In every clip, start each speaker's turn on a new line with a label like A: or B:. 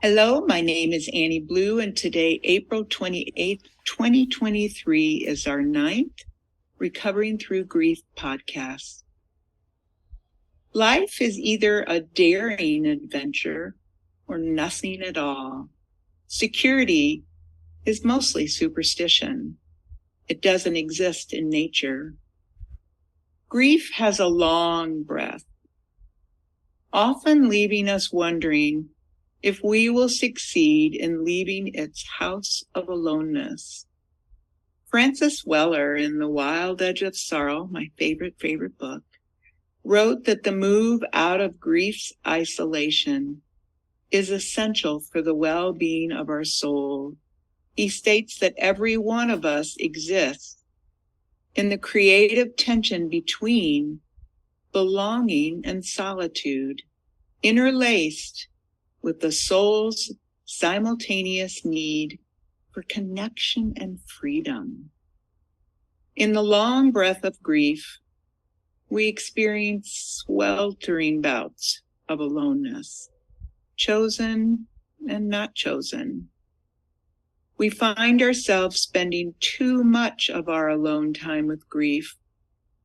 A: Hello, my name is Annie Blue, and today, April 28th, 2023, is our 9th Recovering Through Grief podcast. Life is either a daring adventure or nothing at all. Security is mostly superstition. It doesn't exist in nature. Grief has a long breath, often leaving us wondering if we will succeed in leaving its house of aloneness. Francis Weller, in The Wild Edge of Sorrow, my favorite book, wrote that the move out of grief's isolation is essential for the well-being of our soul. He states that every one of us exists in the creative tension between belonging and solitude, interlaced with the soul's simultaneous need for connection and freedom. In the long breath of grief, we experience sweltering bouts of aloneness, chosen and not chosen. We find ourselves spending too much of our alone time with grief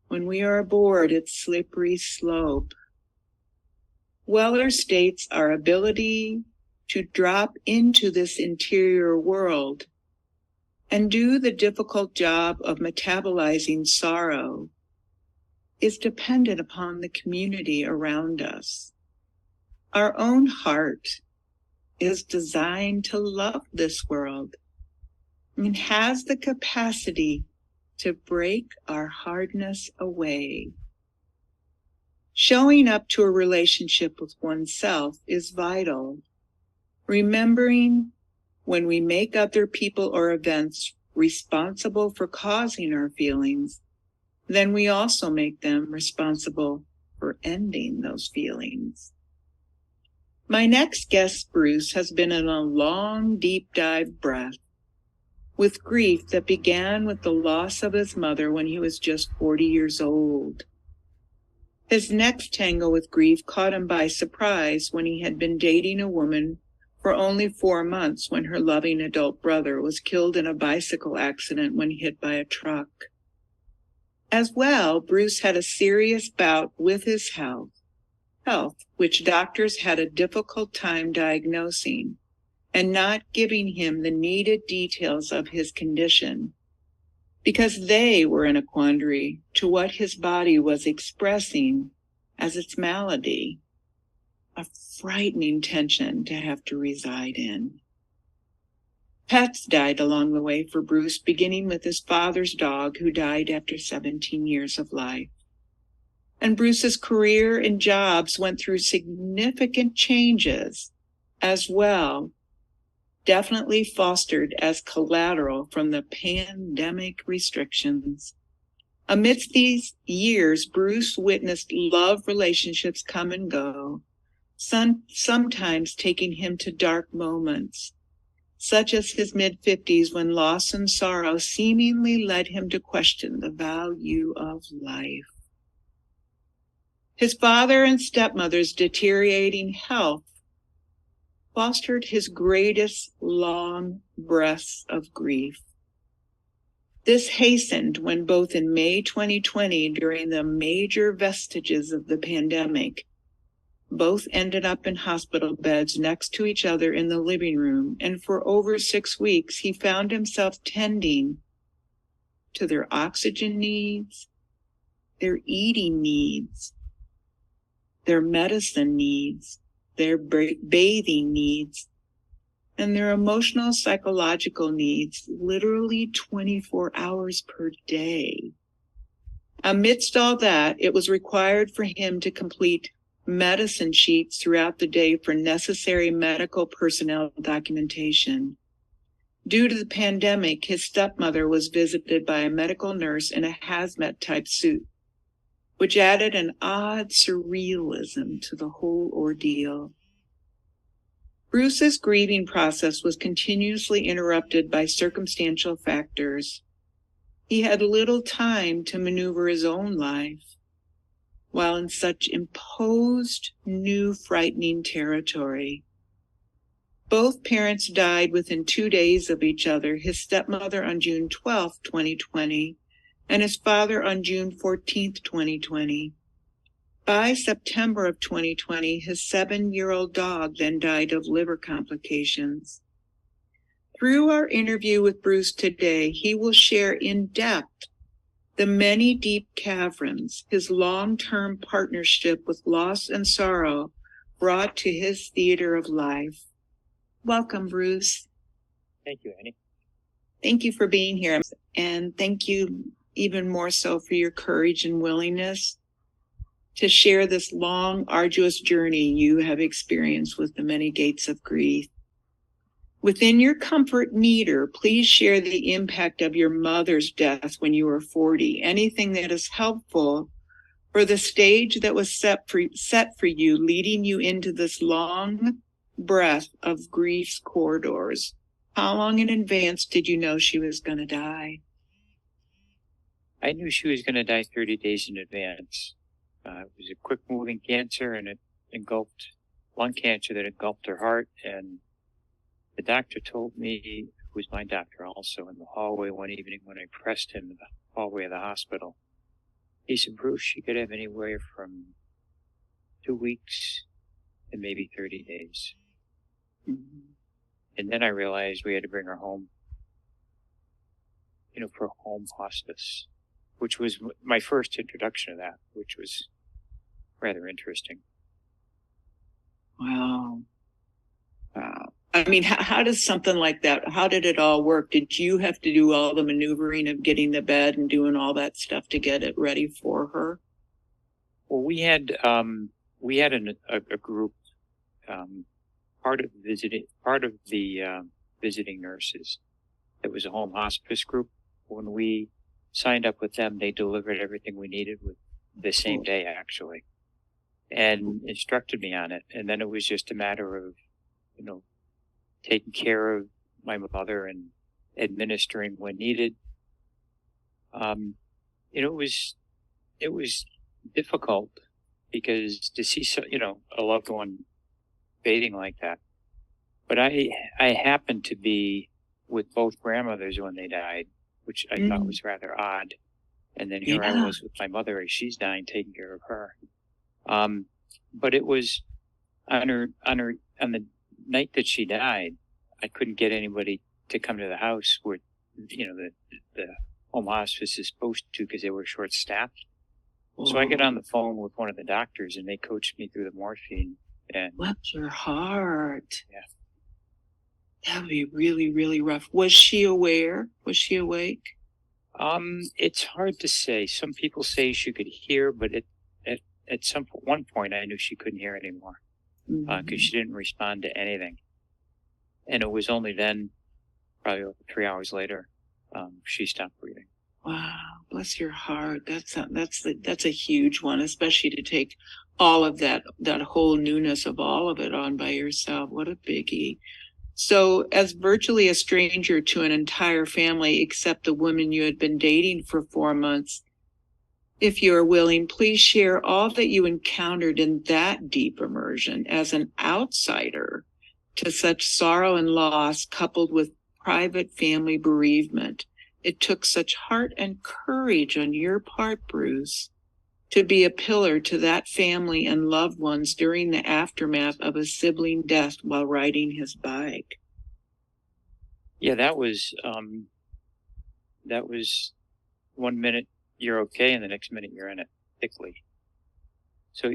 A: when we are aboard its slippery slope. Weller states our ability to drop into this interior world and do the difficult job of metabolizing sorrow is dependent upon the community around us. Our own heart is designed to love this world and has the capacity to break our hardness away. Showing up to a relationship with oneself is vital. Remembering when we make other people or events responsible for causing our feelings, then we also make them responsible for ending those feelings. My next guest, Bruce, has been in a long, deep dive breath with grief that began with the loss of his mother when he was just 40 years old. His next tango with grief caught him by surprise when he had been dating a woman for only 4 months when her loving adult brother was killed in a bicycle accident when hit by a truck. As well, Bruce had a serious bout with his health, which doctors had a difficult time diagnosing and not giving him the needed details of his condition, because they were in a quandary to what his body was expressing as its malady, a frightening tension to have to reside in. Pets died along the way for Bruce, beginning with his father's dog, who died after 17 years of life. And Bruce's career and jobs went through significant changes as well, definitely fostered as collateral from the pandemic restrictions. Amidst these years, Bruce witnessed love relationships come and go, sometimes taking him to dark moments, such as his mid-50s when loss and sorrow seemingly led him to question the value of life. His father and stepmother's deteriorating health fostered his greatest long breaths of grief. This hastened when both in May 2020, during the major vestiges of the pandemic, both ended up in hospital beds next to each other in the living room, and for over 6 weeks he found himself tending to their oxygen needs, their eating needs, their medicine needs, their bathing needs, and their emotional, psychological needs, literally 24 hours per day. Amidst all that, it was required for him to complete medicine sheets throughout the day for necessary medical personnel documentation. Due to the pandemic, his stepmother was visited by a medical nurse in a hazmat-type suit, which added an odd surrealism to the whole ordeal. Bruce's grieving process was continuously interrupted by circumstantial factors. He had little time to maneuver his own life, while in such imposed, new, frightening territory. Both parents died within 2 days of each other, his stepmother on June 12, 2020, and his father on June 14, 2020. By September of 2020, his 7-year-old dog then died of liver complications. Through our interview with Bruce today, he will share in depth the many deep caverns his long-term partnership with loss and sorrow brought to his theater of life. Welcome, Bruce.
B: Thank you, Annie.
A: Thank you for being here, and thank you even more so for your courage and willingness to share this long, arduous journey you have experienced with the many gates of grief. Within your comfort meter, please share the impact of your mother's death when you were 40. Anything that is helpful for the stage that was set for you, leading you into this long breath of grief's corridors. How long in advance did you know she was going to die?
B: I knew she was going to die 30 days in advance. It was a quick-moving cancer, and it engulfed lung cancer that engulfed her heart, and the doctor told me, who was my doctor also, in the hallway one evening when I pressed him in the hallway of the hospital. He said, Bruce, she could have anywhere from 2 weeks to maybe 30 days.
A: Mm-hmm.
B: And then I realized we had to bring her home, for home hospice, which was my first introduction to that, which was rather interesting.
A: Wow. I mean, how does something like that, how did it all work? Did you have to do all the maneuvering of getting the bed and doing all that stuff to get it ready for her?
B: Well, we had a group, part of the visiting nurses. It was a home hospice group. When we signed up with them, they delivered everything we needed with the same day, actually, and instructed me on it. And then it was just a matter of, taking care of my mother and administering when needed. It was difficult because to see a loved one fading like that. But I happened to be with both grandmothers when they died, which I thought was rather odd. And then here I was with my mother as she's dying, taking care of her. But it was on the night that she died, I couldn't get anybody to come to the house where, the home hospice is supposed to, because they were short-staffed. So I got on the phone with one of the doctors, and they coached me through the morphine. And
A: bless your heart.
B: Yeah.
A: That would be really, really rough. Was she aware? Was she awake?
B: It's hard to say. Some people say she could hear, but at one point I knew she couldn't hear anymore because she didn't respond to anything. And it was only then, probably 3 hours later, she stopped breathing.
A: Wow, bless your heart. That's a huge one, especially to take all of that whole newness of all of it on by yourself. What a biggie. So, as virtually a stranger to an entire family except the woman you had been dating for 4 months, if you are willing, please share all that you encountered in that deep immersion as an outsider to such sorrow and loss, coupled with private family bereavement. It took such heart and courage on your part, Bruce, to be a pillar to that family and loved ones during the aftermath of a sibling death while riding his bike.
B: Yeah, that was 1 minute you're okay, and the next minute you're in it thickly. So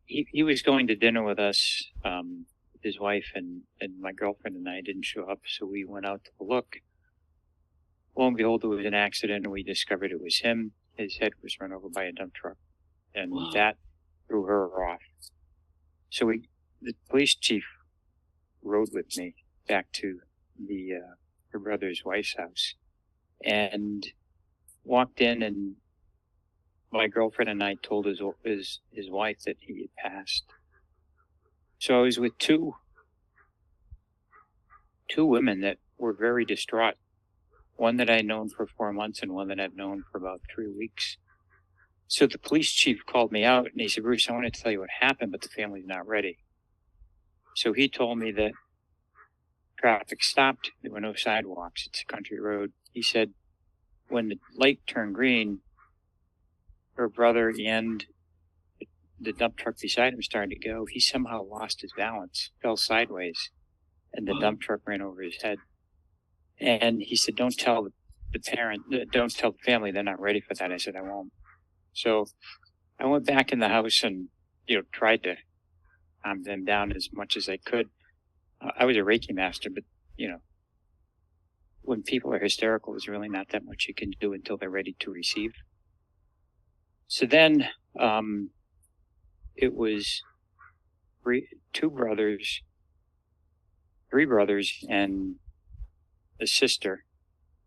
B: he was going to dinner with us. His wife and my girlfriend and I didn't show up, so we went out to look. Lo and behold, there was an accident, and we discovered it was him. His head was run over by a dump truck, and that threw her off. So the police chief rode with me back to her brother's wife's house, and walked in, and my girlfriend and I told his wife that he had passed. So I was with two women that were very distraught. One that I'd known for 4 months and one that I've known for about 3 weeks. So the police chief called me out and he said, Bruce, I want to tell you what happened, but the family's not ready. So he told me that traffic stopped. There were no sidewalks. It's a country road. He said when the light turned green, her brother and the dump truck beside him started to go. He somehow lost his balance, fell sideways, and the dump truck ran over his head. And he said, don't tell don't tell the family, they're not ready for that. I said, I won't. So I went back in the house and, tried to calm them down as much as I could. I was a Reiki master, but, when people are hysterical, there's really not that much you can do until they're ready to receive. So then, it was three brothers, and a sister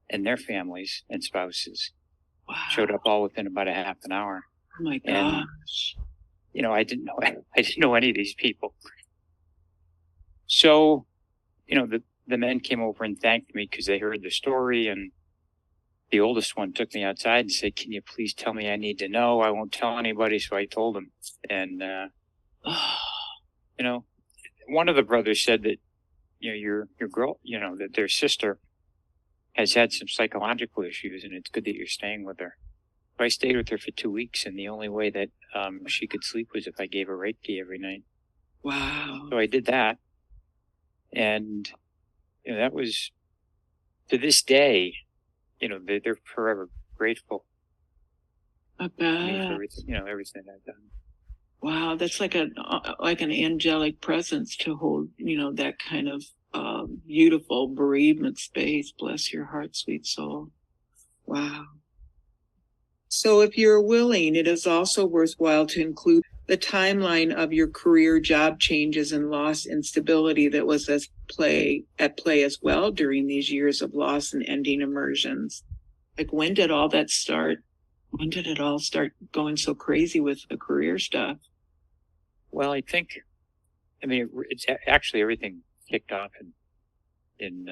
B: and their families and spouses.
A: Wow.
B: Showed up all within about a half an hour.
A: Oh my gosh.
B: And, I didn't know any of these people. So, the men came over and thanked me because they heard the story, and the oldest one took me outside and said, can you please tell me I need to know? I won't tell anybody. So I told him. And, one of the brothers said that, your girl, that their sister has had some psychological issues, and it's good that you're staying with her. So I stayed with her for 2 weeks, and the only way that she could sleep was if I gave her Reiki every night.
A: Wow.
B: So I did that. And, that was, to this day, they're forever grateful.
A: I
B: For me
A: bet.
B: for everything, everything I've done.
A: Wow, that's like an angelic presence to hold, that kind of beautiful bereavement space. Bless your heart, sweet soul. Wow. So if you're willing, it is also worthwhile to include the timeline of your career job changes and loss and stability that was at play as well during these years of loss and ending immersions. Like, when did all that start? When did it all start going so crazy with the career stuff?
B: Well, it's actually everything kicked off in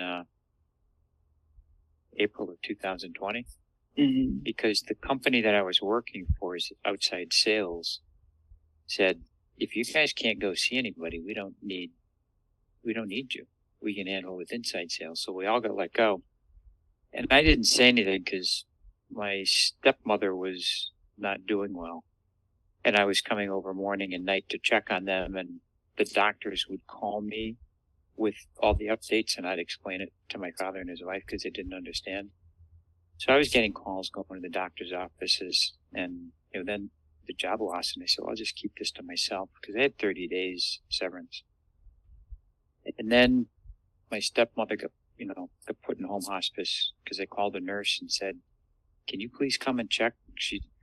B: April of 2020, because the company that I was working for, is outside sales, said, if you guys can't go see anybody, we don't need you. We can handle with inside sales. So we all got let go. And I didn't say anything because my stepmother was not doing well. And I was coming over morning and night to check on them, and the doctors would call me with all the updates, and I'd explain it to my father and his wife because they didn't understand. So I was getting calls going to the doctor's offices, and then the job loss, and I said, well, I'll just keep this to myself because I had 30 days severance. And then my stepmother got put in home hospice because I called a nurse and said, can you please come and check?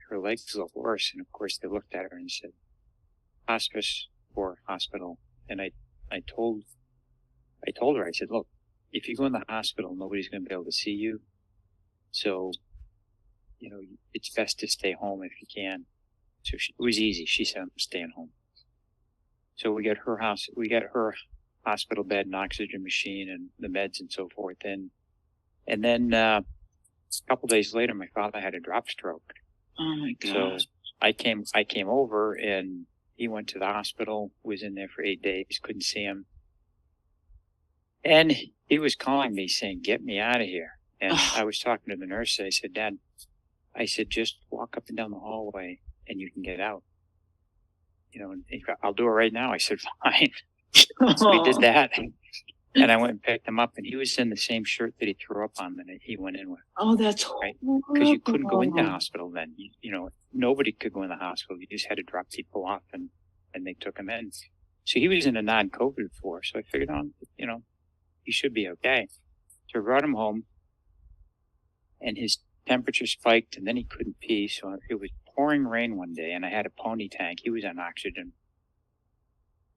B: Her legs look worse. And of course they looked at her and said, hospice or hospital. And I told her, I said, look, if you go in the hospital, nobody's going to be able to see you. So, it's best to stay home if you can. So it was easy. She said, I'm staying home. So we got her hospital bed and oxygen machine and the meds and so forth. And then, a couple days later, my father had a drop stroke.
A: Oh my gosh.
B: So I came over, and he went to the hospital, was in there for 8 days, couldn't see him. And he was calling me saying, get me out of here. And I was talking to the nurse. I said, Dad, just walk up and down the hallway and you can get out. And he goes, I'll do it right now. I said, fine. So we did that. And I went and picked him up, and he was in the same shirt that he threw up on that he went in with.
A: Oh, that's
B: right. Because you couldn't go in the hospital then. Nobody could go in the hospital. You just had to drop people off, and they took him in. So he was in a non-COVID floor. So I figured he should be okay. So I brought him home, and his temperature spiked, and then he couldn't pee. So it was pouring rain one day, and I had a pony tank. He was on oxygen.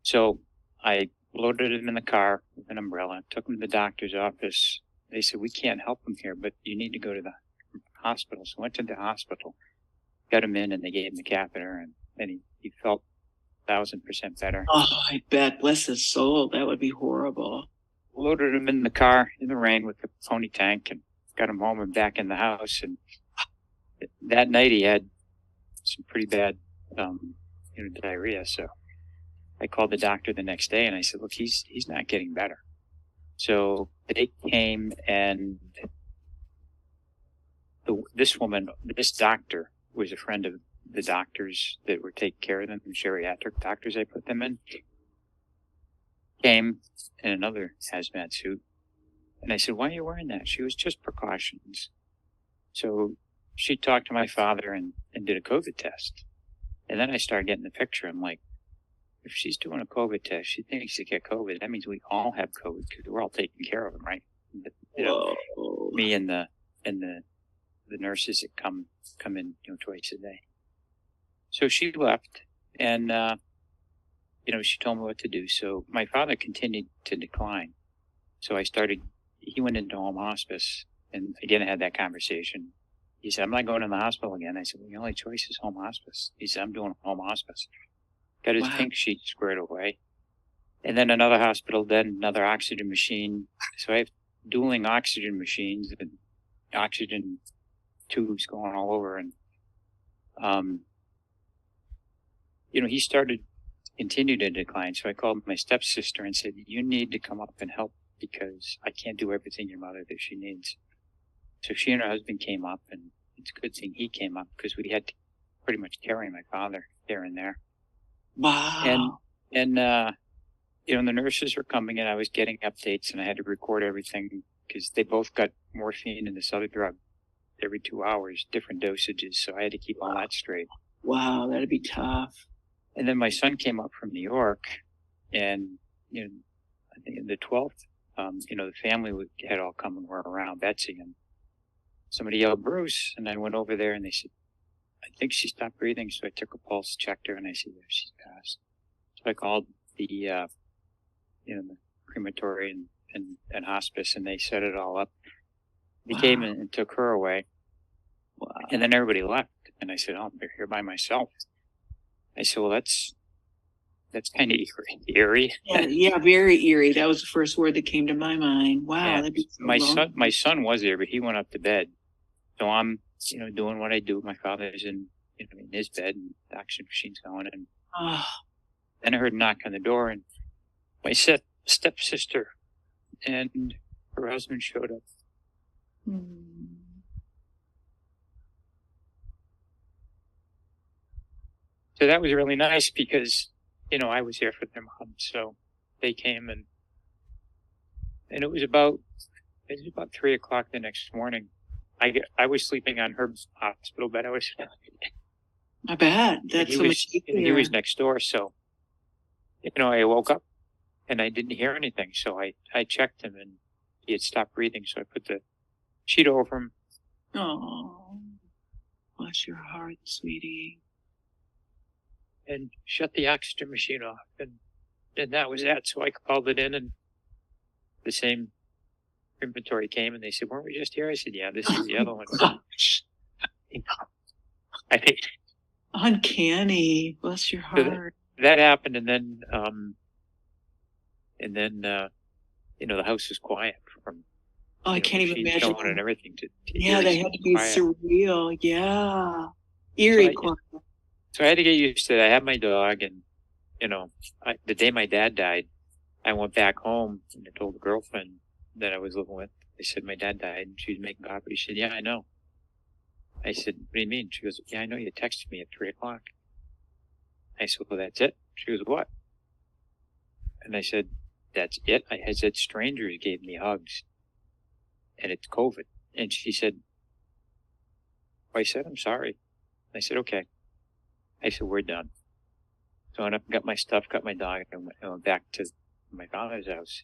B: So I loaded him in the car with an umbrella, took him to the doctor's office. They said, we can't help him here, but you need to go to the hospital. So I went to the hospital, got him in, and they gave him the catheter, and he felt 1,000% better.
A: Oh, I bet. Bless his soul. That would be horrible.
B: Loaded him in the car in the rain with the pony tank and got him home and back in the house. And that night he had some pretty bad diarrhea. So I called the doctor the next day, and I said, look, he's not getting better. So they came, and this doctor was a friend of the doctors that were taking care of them, the geriatric doctors I put them in, came in another hazmat suit. And I said, why are you wearing that? She was just precautions. So she talked to my father and did a COVID test. And then I started getting the picture. I'm like, if she's doing a COVID test, she thinks she get COVID. That means we all have COVID because we're all taking care of them, right? You know, me and the nurses that come in, twice a day. So she left, and she told me what to do. So my father continued to decline. So he went into home hospice, and again I had that conversation. He said, I'm not going to the hospital again. I said, well, the only choice is home hospice. He said, I'm doing home hospice. Got his pink sheet squared away. And then another hospital, then another oxygen machine. So I have dueling oxygen machines and oxygen tubes going all over. And, he continued to decline. So I called my stepsister and said, you need to come up and help because I can't do everything your mother that she needs. So she and her husband came up, and it's a good thing he came up because we had to pretty much carry my father there and there.
A: Wow.
B: And the nurses were coming in. I was getting updates, and I had to record everything because they both got morphine and this other drug every 2 hours, different dosages. So I had to keep all that straight.
A: Wow, that'd be tough.
B: And then my son came up from New York, and I think in the 12th, the family had all come and were around Betsy, and somebody yelled, Bruce, and I went over there, and they said, I think she stopped breathing. So I took a pulse, checked her, and I said, yeah, she's passed. So I called the crematory and hospice, and they set it all up. They came and took her away. Wow. And then everybody left. And I said, I'm here by myself. I said, well, that's kind of eerie.
A: Yeah, very eerie. That was the first word that came to my mind. Wow,
B: yeah.
A: that'd be so
B: my son was there, but he went up to bed. So I'm, doing what I do. My father's in his bed, and the oxygen machine's going. And then I heard a knock on the door, and my stepsister and her husband showed up. So that was really nice because, I was there for their mom. So they came, and it was about 3:00 the next morning. I was sleeping on her hospital bed.
A: I bet. That's so much easier.
B: He was next door. So, I woke up and I didn't hear anything. So I checked him, and he had stopped breathing. So I put the sheet over him.
A: Oh, bless your heart, sweetie.
B: And shut the oxygen machine off. And that was that. So I called it in, and the same inventory came, and they said, weren't we just here? I said, yeah, this is the other one.
A: Gosh.
B: I think
A: uncanny. Bless your heart.
B: So that happened, and then the house was quiet from.
A: I can't even imagine.
B: And everything
A: yeah, they had to be quiet. Surreal. Yeah, eerie quiet.
B: So I had to get used to it. I had my dog, and the day my dad died, I went back home and I told the girlfriend that I was living with. I said, my dad died, and she was making coffee. She said, yeah, I know. I said, what do you mean? She goes, yeah, I know, you texted me at 3:00. I said, well, that's it. She goes, what? And I said, that's it. I said, strangers gave me hugs, and it's COVID. And she said, I said, I'm sorry. I said, okay. I said, we're done. So I went up and got my stuff, got my dog, and went back to my father's house.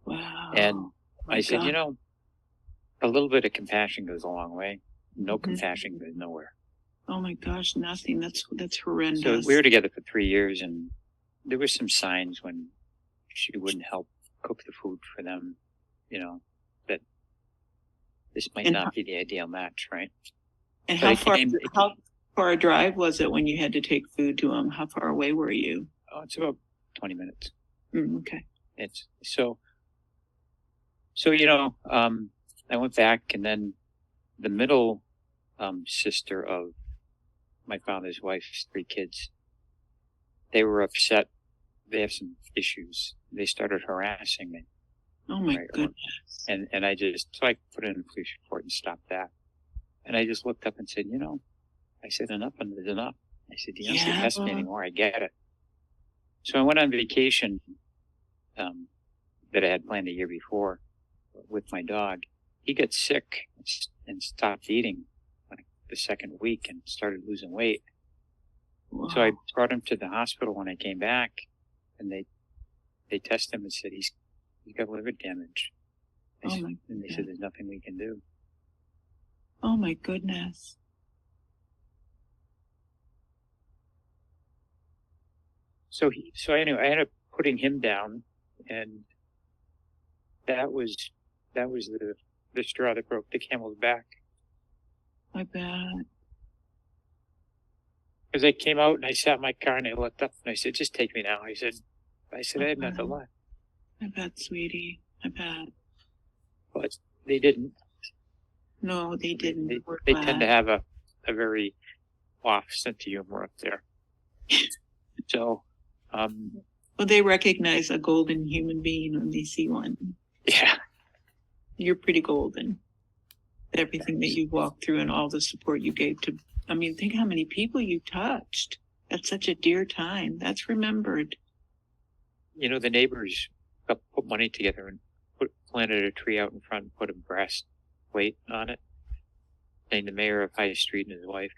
A: Wow.
B: And I said, a little bit of compassion goes a long way. No compassion goes nowhere.
A: Oh my gosh, nothing. That's horrendous.
B: So we were together for 3 years, and there were some signs when she wouldn't help cook the food for them, that this might not be the ideal match, right?
A: And how far a drive was it when you had to take food to them? How far away were you?
B: Oh, it's about 20 minutes.
A: Okay.
B: It's so I went back, and then the middle sister of my father's wife's 3 kids, they were upset. They have some issues. They started harassing me.
A: Oh my
B: right?
A: goodness.
B: And I just, so I put in a police report and stopped that. And I just looked up and said, I said, enough is enough. I said, you don't have to test me anymore. I get it. So I went on vacation that I had planned the year before with my dog. He got sick and stopped eating like the second week and started losing weight.
A: Wow.
B: So I brought him to the hospital when I came back, and they tested him and said he's got liver damage. And they said there's nothing we can do.
A: Oh my goodness.
B: So anyway, I ended up putting him down, and that was the straw that broke the camel's back.
A: I bet.
B: Because I came out and I sat in my car and I looked up and I said, just take me now. I said, I have nothing left.
A: I bet, sweetie. I bet.
B: But they didn't.
A: No, they didn't.
B: They tend to have a very off sense of humor up there. So,
A: well, they recognize a golden human being when they see one.
B: Yeah.
A: You're pretty golden. Everything that you walked through and all the support you gave to, I mean, think how many people you touched at such a dear time. That's remembered.
B: The neighbors put money together and planted a tree out in front and put a brass plate on it, saying the mayor of High Street and his wife,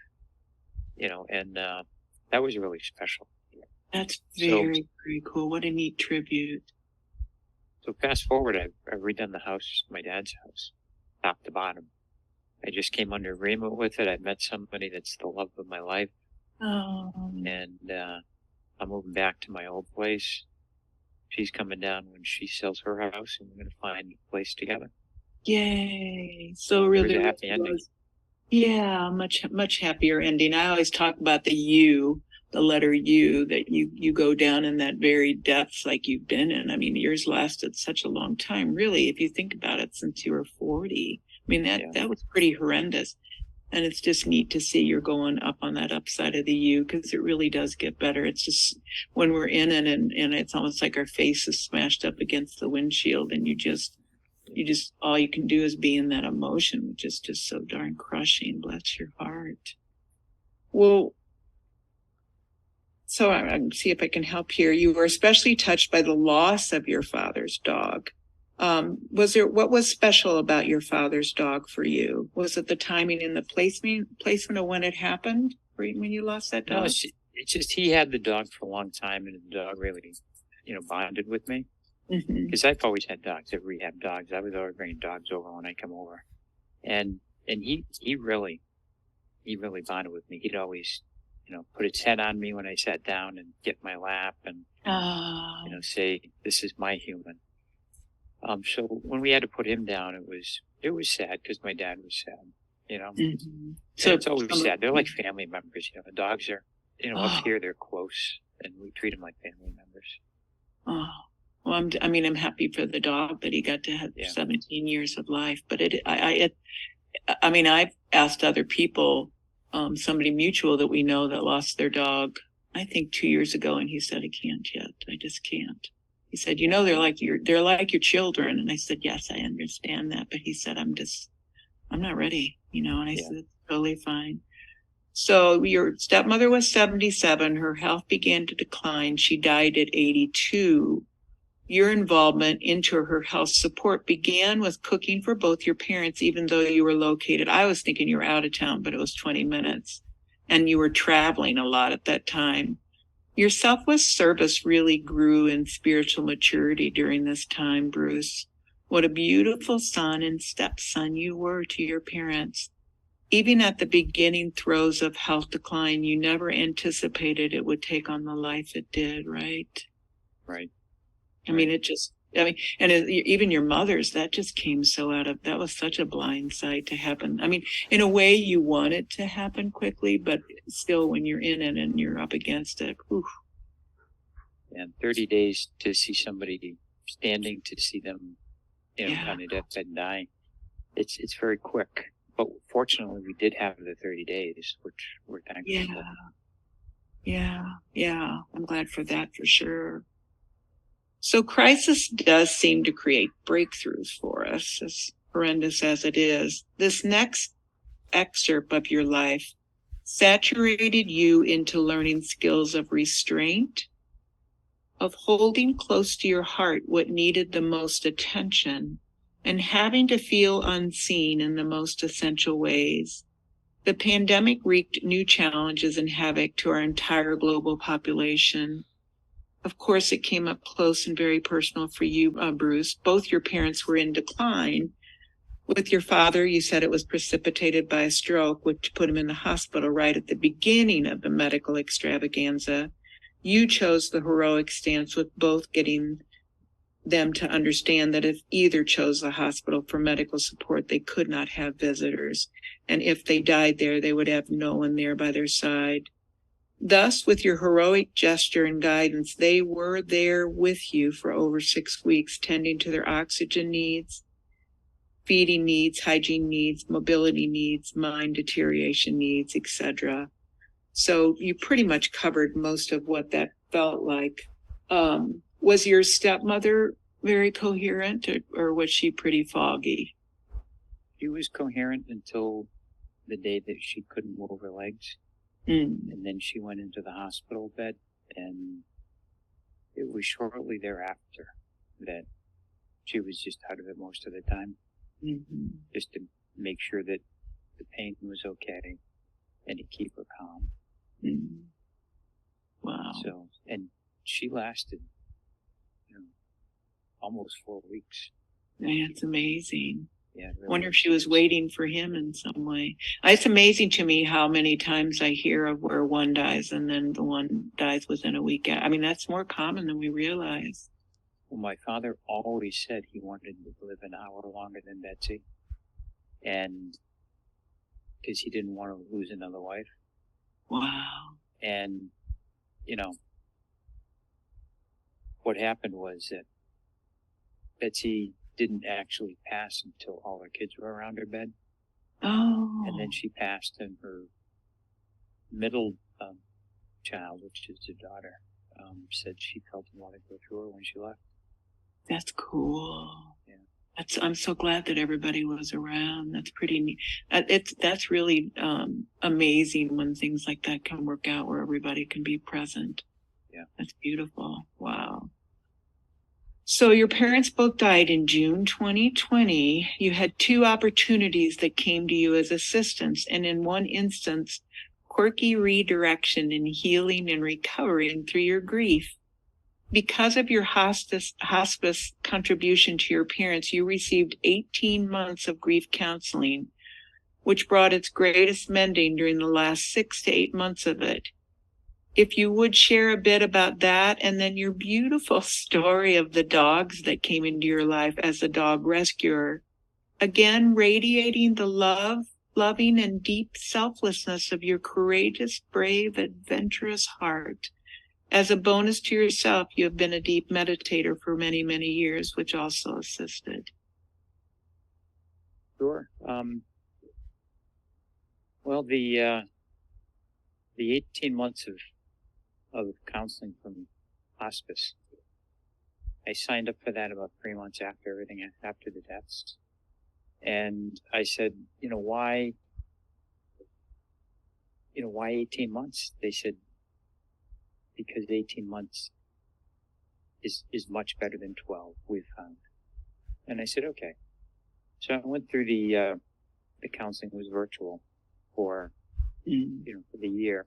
B: and that was really special.
A: That's very, very cool. What a neat tribute.
B: So fast forward, I've redone the house, my dad's house, top to bottom. I just came under agreement with it. I met somebody that's the love of my life.
A: Oh.
B: And I'm moving back to my old place. She's coming down when she sells her house, and we're going to find a place together.
A: Yay. So really,
B: it was a happy ending.
A: Yeah, much happier ending. I always talk about the U, the letter U, that you go down in that very depths like you've been in. I mean, yours lasted such a long time, really, if you think about it, since you were 40. I mean, that was pretty horrendous. And it's just neat to see you're going up on that upside of the U, because it really does get better. It's just when we're in it and it's almost like our face is smashed up against the windshield, and you just all you can do is be in that emotion, which is just so darn crushing. Bless your heart. Well, so I'm see if I can help here. You were especially touched by the loss of your father's dog. What was special about your father's dog for you? Was it the timing and the placement of when it happened, when you lost that dog?
B: No, it's just he had the dog for a long time, and the dog really, bonded with me. Because I've always had dogs. I've rehabbed dogs. I was always bringing dogs over when I come over, and he really bonded with me. He'd always, put his head on me when I sat down and get my lap and say, "This is my human." So when we had to put him down, it was sad, because my dad was sad. So it's always sad. They're like family members. The dogs are, up here they're close, and we treat them like family members.
A: Oh. Well, I'm happy for the dog that he got to have 17 years of life. But I've asked other people, somebody mutual that we know that lost their dog, I think 2 years ago, and he said, I can't yet. I just can't. He said, they're like your children. And I said, yes, I understand that. But he said, I'm not ready, and I said, it's totally fine. So your stepmother was 77. Her health began to decline. She died at 82. Your involvement into her health support began with cooking for both your parents, even though you were located. I was thinking you were out of town, but it was 20 minutes. And you were traveling a lot at that time. Your selfless service really grew in spiritual maturity during this time, Bruce. What a beautiful son and stepson you were to your parents. Even at the beginning throes of health decline, you never anticipated it would take on the life it did, right?
B: Right.
A: And even your mother's, that just came that was such a blind sight to happen. I mean, in a way you want it to happen quickly, but still when you're in it and you're up against it, whew.
B: And 30 days to see somebody standing, to see them, on their deathbed and dying. It's very quick. But fortunately we did have the 30 days, which we're thankful for.
A: Yeah. I'm glad for that, for sure. So crisis does seem to create breakthroughs for us, as horrendous as it is. This next excerpt of your life saturated you into learning skills of restraint, of holding close to your heart what needed the most attention, and having to feel unseen in the most essential ways. The pandemic wreaked new challenges and havoc to our entire global population. Of course, it came up close and very personal for you, Bruce. Both your parents were in decline. With your father, you said it was precipitated by a stroke, which put him in the hospital right at the beginning of the medical extravaganza. You chose the heroic stance with both, getting them to understand that if either chose the hospital for medical support, they could not have visitors. And if they died there, they would have no one there by their side. Thus, with your heroic gesture and guidance, they were there with you for over 6 weeks, tending to their oxygen needs, feeding needs, hygiene needs, mobility needs, mind deterioration needs, etc. So you pretty much covered most of what that felt like. Was your stepmother very coherent, or was she pretty foggy?
B: She was coherent until the day that she couldn't move her legs. And then she went into the hospital bed, and it was shortly thereafter that she was just out of it most of the time, just to make sure that the pain was okay and to keep her calm.
A: Wow.
B: So, and she lasted, almost 4 weeks.
A: That's amazing.
B: Yeah, really.
A: I wonder if she was waiting for him in some way. It's amazing to me how many times I hear of where one dies and then the one dies within a week. I mean, that's more common than we realize.
B: Well, my father always said he wanted to live an hour longer than Betsy, and because he didn't want to lose another wife.
A: Wow.
B: And, what happened was that Betsy didn't actually pass until all her kids were around her bed.
A: Oh.
B: And then she passed, and her middle child, which is a daughter, said she felt a lot to go through her when she left.
A: That's cool.
B: Yeah.
A: I'm so glad that everybody was around. That's pretty neat. That's really amazing when things like that can work out where everybody can be present.
B: Yeah.
A: That's beautiful. Wow. So your parents both died in June 2020. You had 2 opportunities that came to you as assistance, and in one instance, quirky redirection in healing and recovering through your grief. Because of your hospice contribution to your parents, you received 18 months of grief counseling, which brought its greatest mending during the last 6 to 8 months of it. If you would share a bit about that, and then your beautiful story of the dogs that came into your life as a dog rescuer, again radiating the loving and deep selflessness of your courageous, brave, adventurous heart. As a bonus to yourself, you have been a deep meditator for many, many years, which also assisted.
B: Sure. Well, the 18 months of counseling from hospice, I signed up for that about 3 months after the deaths. And I said, why 18 months? They said, because 18 months is much better than 12, we've found. And I said, okay. So I went through the counseling. Was virtual for, for the year.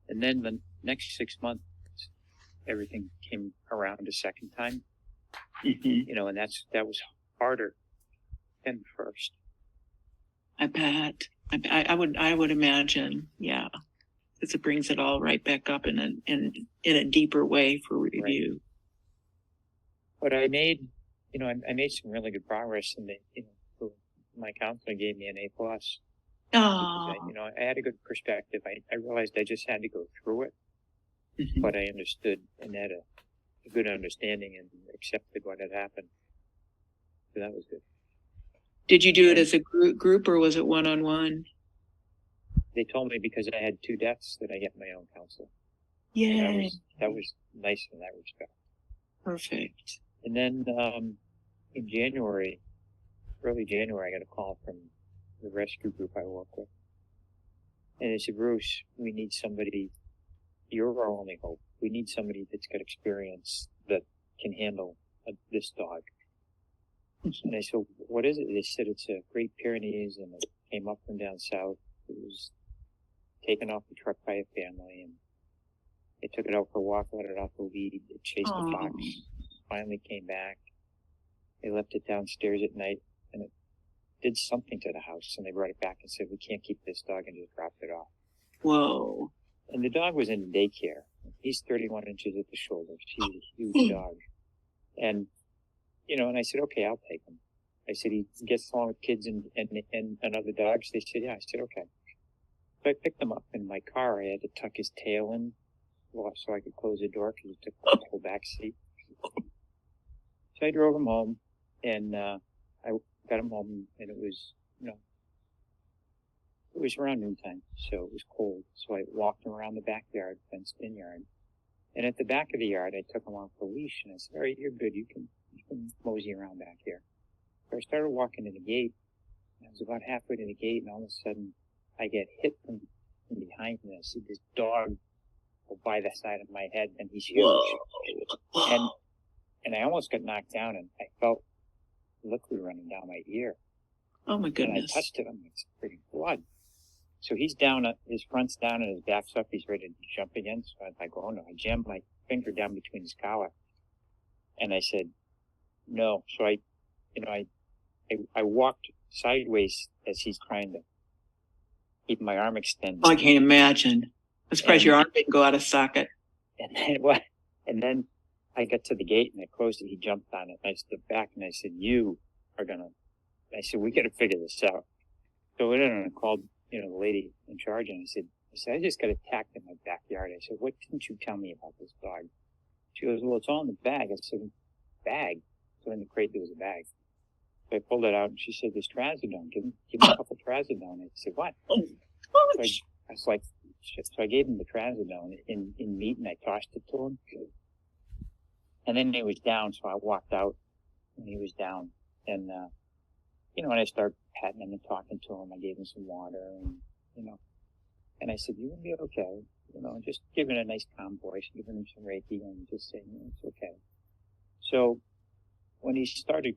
B: And then the next 6 months, everything came around a second time, and that was harder than the first.
A: I bet. I would imagine, yeah, because it brings it all right back up in a deeper way for review.
B: Right. But I made some really good progress, and my counselor gave me an A+.
A: Oh.
B: Because I had a good perspective. I realized I just had to go through it, but I understood and had a good understanding and accepted what had happened. So that was good.
A: Did you do it as a group or was it one-on-one?
B: They told me because I had 2 deaths that I get my own counselor.
A: Yeah.
B: So that was nice in that respect.
A: Perfect.
B: And then in January, early January, I got a call from the rescue group I work with. And they said, Bruce, we need somebody, you're our only hope. We need somebody that's got experience that can handle this dog. And I said, what is it? They said, it's a Great Pyrenees, and it came up from down south. It was taken off the truck by a family, and they took it out for a walk, let it off the lead. It chased the fox, finally came back. They left it downstairs at night, and it did something to the house, and they brought it back and said, we can't keep this dog, and just dropped it off.
A: Whoa.
B: And the dog was in daycare. He's 31 inches at the shoulders. He's a huge dog. And, and I said, okay, I'll take him. I said, he gets along with kids and other dogs. They said, yeah. I said, okay. So I picked him up in my car. I had to tuck his tail in so I could close the door because he took the whole back seat. So I drove him home, and I got him home, and it was, it was around noontime, so it was cold. So I walked him around the backyard, fenced-in yard. And at the back of the yard, I took him off the leash, and I said, all right, you're good. You can mosey around back here. So I started walking to the gate, and I was about halfway to the gate, and all of a sudden, I get hit from behind me. I see this dog go by the side of my head, and he's huge. Whoa. And I almost got knocked down, and I felt liquid running down my ear.
A: Oh, my goodness.
B: And I touched it, and it's pretty blood. So he's down, his front's down, and his back's up. He's ready to jump again. So I go, oh, no. I jammed my finger down between his collar. And I said, no. So I walked sideways as he's trying to keep my arm extended.
A: I can't imagine. I'm surprised your arm didn't go out of socket.
B: And then I got to the gate, and I closed it. He jumped on it. And I stepped back, and I said, I said, we got to figure this out. So I went in and I called, the lady in charge, and I said, I just got attacked in my backyard. I said, what didn't you tell me about this dog? She goes, well, it's all in the bag. I said, bag? So in the crate, there was a bag. So I pulled it out, and she said, there's trazodone. Give him a couple trazodone. I said, what? So I gave him the trazodone in meat, and I tossed it to him. And then he was down, so I walked out, and he was down. And, and I started patting him and talking to him. I gave him some water, and I said, you will be okay. Just giving a nice calm voice, giving him some Reiki, and just saying, it's okay. So when he started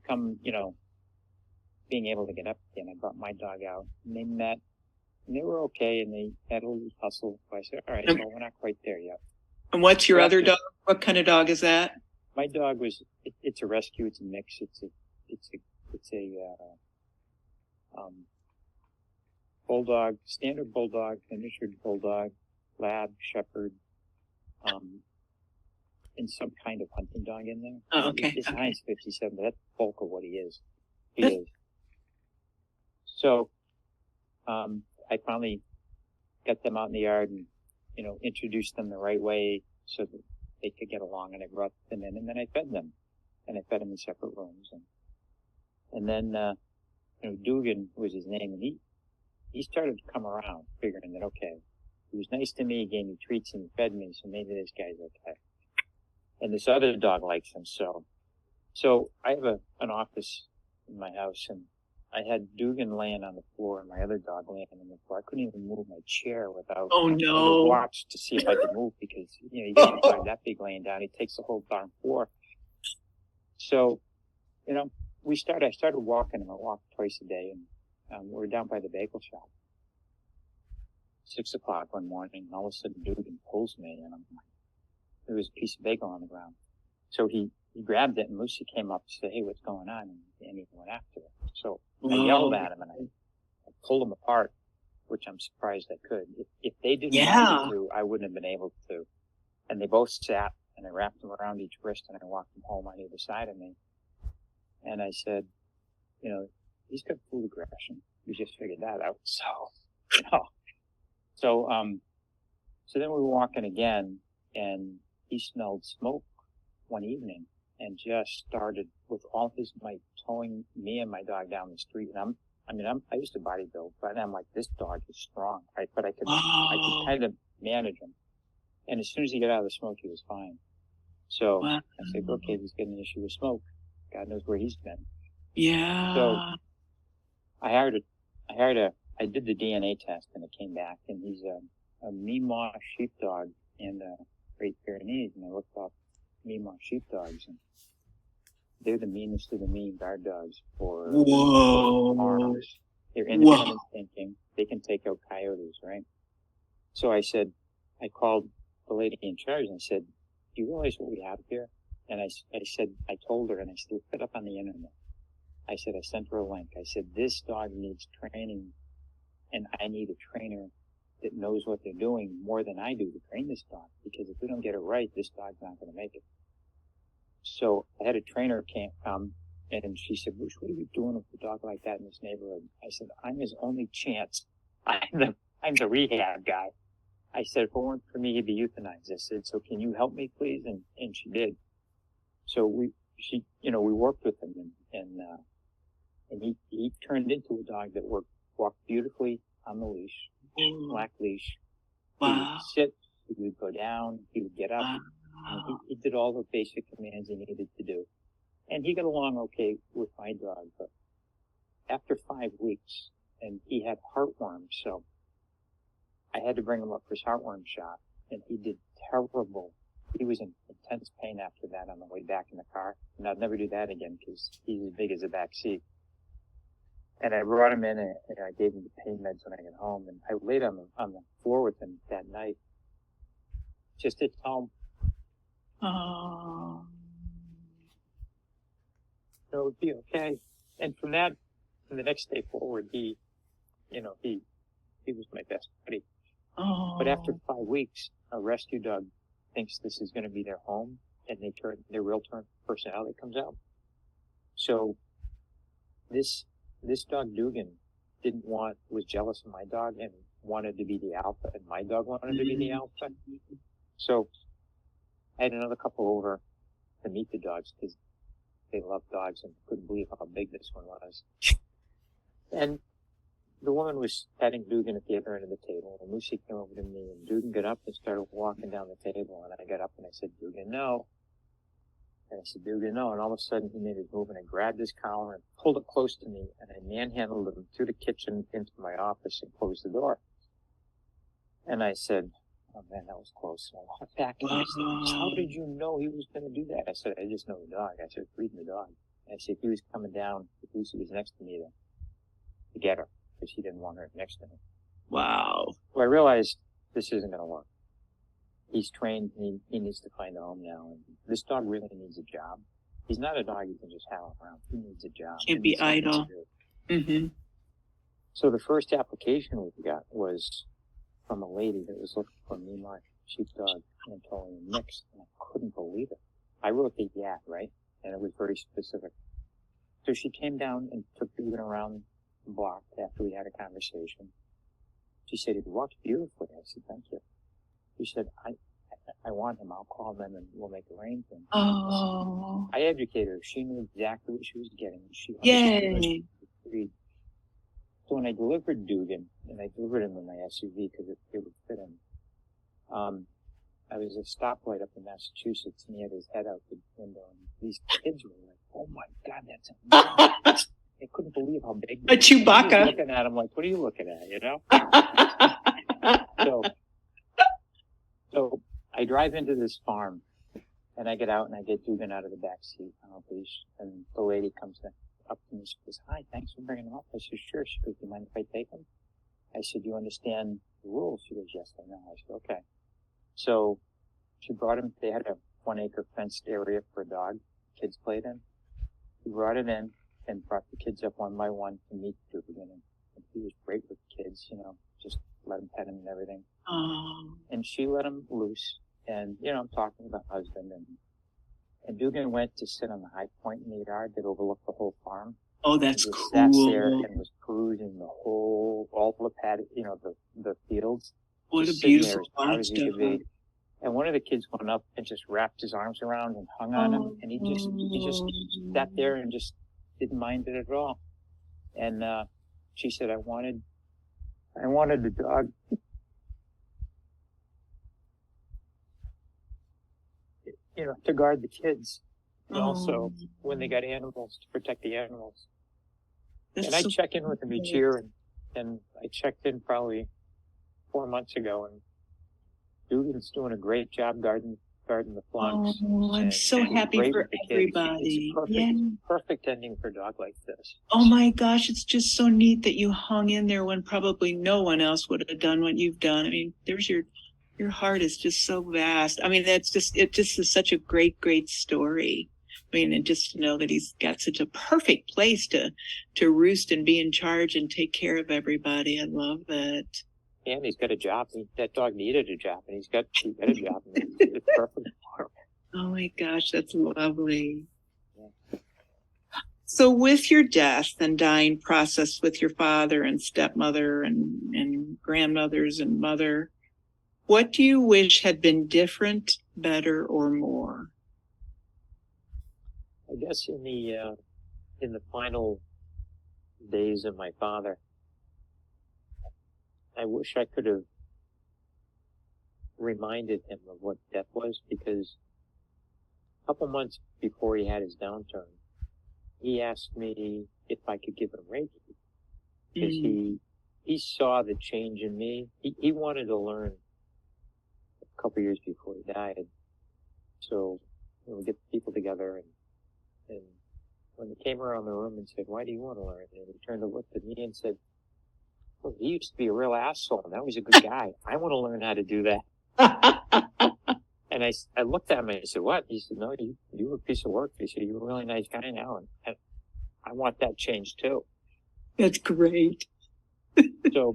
B: being able to get up again, I brought my dog out, and they met, and they were okay, and they had a little hustle. So I said, all right, so we're not quite there yet.
A: And what's your other dog? What kind of dog is that?
B: My dog it's a rescue. It's a mix. It's a bulldog, standard bulldog, miniature bulldog, lab, shepherd, and some kind of hunting dog in there.
A: Oh, okay.
B: His height 57, but that's the bulk of what he is. So, I finally got them out in the yard and, introduced them the right way so that they could get along, and I brought them in, and then I fed them, and I fed them in separate rooms. And then, Dugan was his name, and he started to come around, figuring that, okay, he was nice to me, he gave me treats, and he fed me, so maybe this guy's okay. And this other dog likes him, so I have an office in my house, and I had Dugan laying on the floor and my other dog laying on the floor. I couldn't even move my chair without watch to see if I could move because, you get a dog that big laying down, he takes the whole darn floor. So, I started walking him. I walked twice a day, and we were down by the bagel shop. 6 o'clock one morning, and all of a sudden Dugan pulls me, and there was a piece of bagel on the ground. So he grabbed it, and Lucy came up to say, hey, what's going on? And he went after it. So I yelled at him, and I pulled him apart, which I'm surprised I could. If they didn't want me to, I wouldn't have been able to. And they both sat, and I wrapped them around each wrist, and I walked them home on either side of me. And I said, he's got food aggression. We just figured that out. So then we were walking again, and he smelled smoke one evening and just started with all his might towing me and my dog down the street. And I used to bodybuild, but I'm like, this dog is strong, right? But I could kind of manage him. And as soon as he got out of the smoke, he was fine. So
A: Wow.
B: I said, okay, he's got an issue with smoke. God knows where he's been.
A: Yeah.
B: So I did the DNA test and it came back, and he's a Mi'kmaq sheepdog and a Great Pyrenees. And I looked up Mi'kmaq sheepdogs, and they're the meanest of the mean guard dogs for farms. They're independent thinking. They can take out coyotes, right? So I called the lady in charge and I said, do you realize what we have here? And I told her, and I said, look it up on the internet. I said, I sent her a link. I said, this dog needs training, and I need a trainer that knows what they're doing more than I do to train this dog, because if we don't get it right, this dog's not going to make it. So I had a trainer come, and she said, Bush, what are you doing with a dog like that in this neighborhood? I said, I'm his only chance. I'm the rehab guy. I said, if it weren't for me, he'd be euthanized. I said, so can you help me, please? And she did. So we worked with him, and he turned into a dog that walked beautifully on the leash, black leash. Wow. He would sit, he would go down, he would get up. Wow. And he did all the basic commands he needed to do. And he got along okay with my dog, but after 5 weeks, and he had heartworms, so I had to bring him up for his heartworm shot, and he did terrible. He was in intense pain after that on the way back in the car, and I'd never do that again because he's as big as a back seat. And I brought him in, and I gave him the pain meds when I got home, and I laid on the floor with him that night, just to tell him, it would be okay. And from the next day forward, he was my best buddy. Oh. But after 5 weeks, a rescue dog thinks this is going to be their home, and their real personality comes out. So this dog Dugan was jealous of my dog and wanted to be the alpha, and my dog wanted to be the alpha. So I had another couple over to meet the dogs because they love dogs and couldn't believe how big this one was. And the woman was petting Dugan at the other end of the table, and Lucy came over to me, and Dugan got up and started walking down the table, and I got up and I said, Dugan, no. And I said, Dugan, no. And all of a sudden he made his move, and I grabbed his collar and pulled it close to me, and I manhandled him through the kitchen into my office and closed the door. And I said, oh man, that was close. And I walked back and I said, how did you know he was going to do that? I said, I just know the dog. I said, reading the dog. And I said, he was coming down, Lucy was next to me to get her, because he didn't want her next to me. Wow. So I realized this isn't going to work. He's trained, he needs to find a home now. And this dog really needs a job. He's not a dog you can just have around. He needs a job.
A: Can't be idle. Mm-hmm.
B: So the first application we got was from a lady that was looking for a Mi'kmaq sheepdog Anatolian mix, and I couldn't believe it. I wrote the yak, right? And it was very specific. So she came down and took Dugan around the block after we had a conversation. She said, he walks beautifully. I said, thank you. She said, I want him. I'll call them and we'll make arrangements. Oh. I educated her. She knew exactly what she was getting. Yay. So when I delivered Dugan, and I delivered him in my SUV because it would fit him, I was at a stoplight up in Massachusetts, and he had his head out the window, and these kids were like, oh my God, that's amazing. They couldn't believe how big
A: a Chewbacca.
B: I was looking at him like, what are you looking at, you know? So I drive into this farm, and I get out, and I get Dugan out of the back seat on a leash, and the lady comes up to me and she goes, hi, thanks for bringing him up. I said, sure. She goes, do you mind if I take him? I said, do you understand the rules? She goes, yes, I know. I said, okay. So she brought him, they had a 1 acre fenced area for a dog kids played in. She brought it in and brought the kids up one by one to meet Dugan, and he was great with kids, just let him pet him and everything. Oh. And she let him loose, and, I'm talking about husband, and Dugan went to sit on the high point in the yard that overlooked the whole farm.
A: Oh, that's cool.
B: Sat there and was perusing all the paddock, the fields.
A: What a beautiful farm stuff.
B: And one of the kids went up and just wrapped his arms around and hung on him, and he just sat there and just didn't mind it at all. And she said, I wanted the dog. to guard the kids, and
A: Oh,
B: also when they got animals, to protect the animals.
A: that's
B: And I
A: so
B: check in with them each
A: cool.
B: year, and I checked in probably 4 months ago, and Dugan's doing a great job guarding the flocks.
A: Oh, I'm
B: And
A: so
B: he's
A: happy
B: great
A: for
B: with the kids.
A: everybody. Yeah.
B: It's a perfect ending for a dog like this.
A: Oh my gosh, it's just so neat that you hung in there when probably no one else would have done what you've done. I mean, there's your heart is just so vast. I mean, it just is such a great, great story. I mean, and just to know that he's got such a perfect place to roost and be in charge and take care of everybody. I love it.
B: And he's got a job. That dog needed a job, and he's got a job. And it's perfect for him.
A: Oh my gosh, that's lovely.
B: Yeah.
A: So with your death and dying process with your father and stepmother and grandmothers and mother, what do you wish had been different, better, or more?
B: I guess in the final days of my father, I wish I could have reminded him of what death was, because a couple months before he had his downturn, he asked me if I could give him Reiki, because he saw the change in me. He wanted to learn a couple years before he died. So we get the people together, and when they came around the room and said, "Why do you want to learn?" And he turned to look at me and said, "Well, he used to be a real asshole. Now he's a good guy. I want to learn how to do that." And I looked at him and I said, "What?" He said, "No, you were a piece of work." He said, "You're a really nice guy now, and I want that change too."
A: That's great.
B: So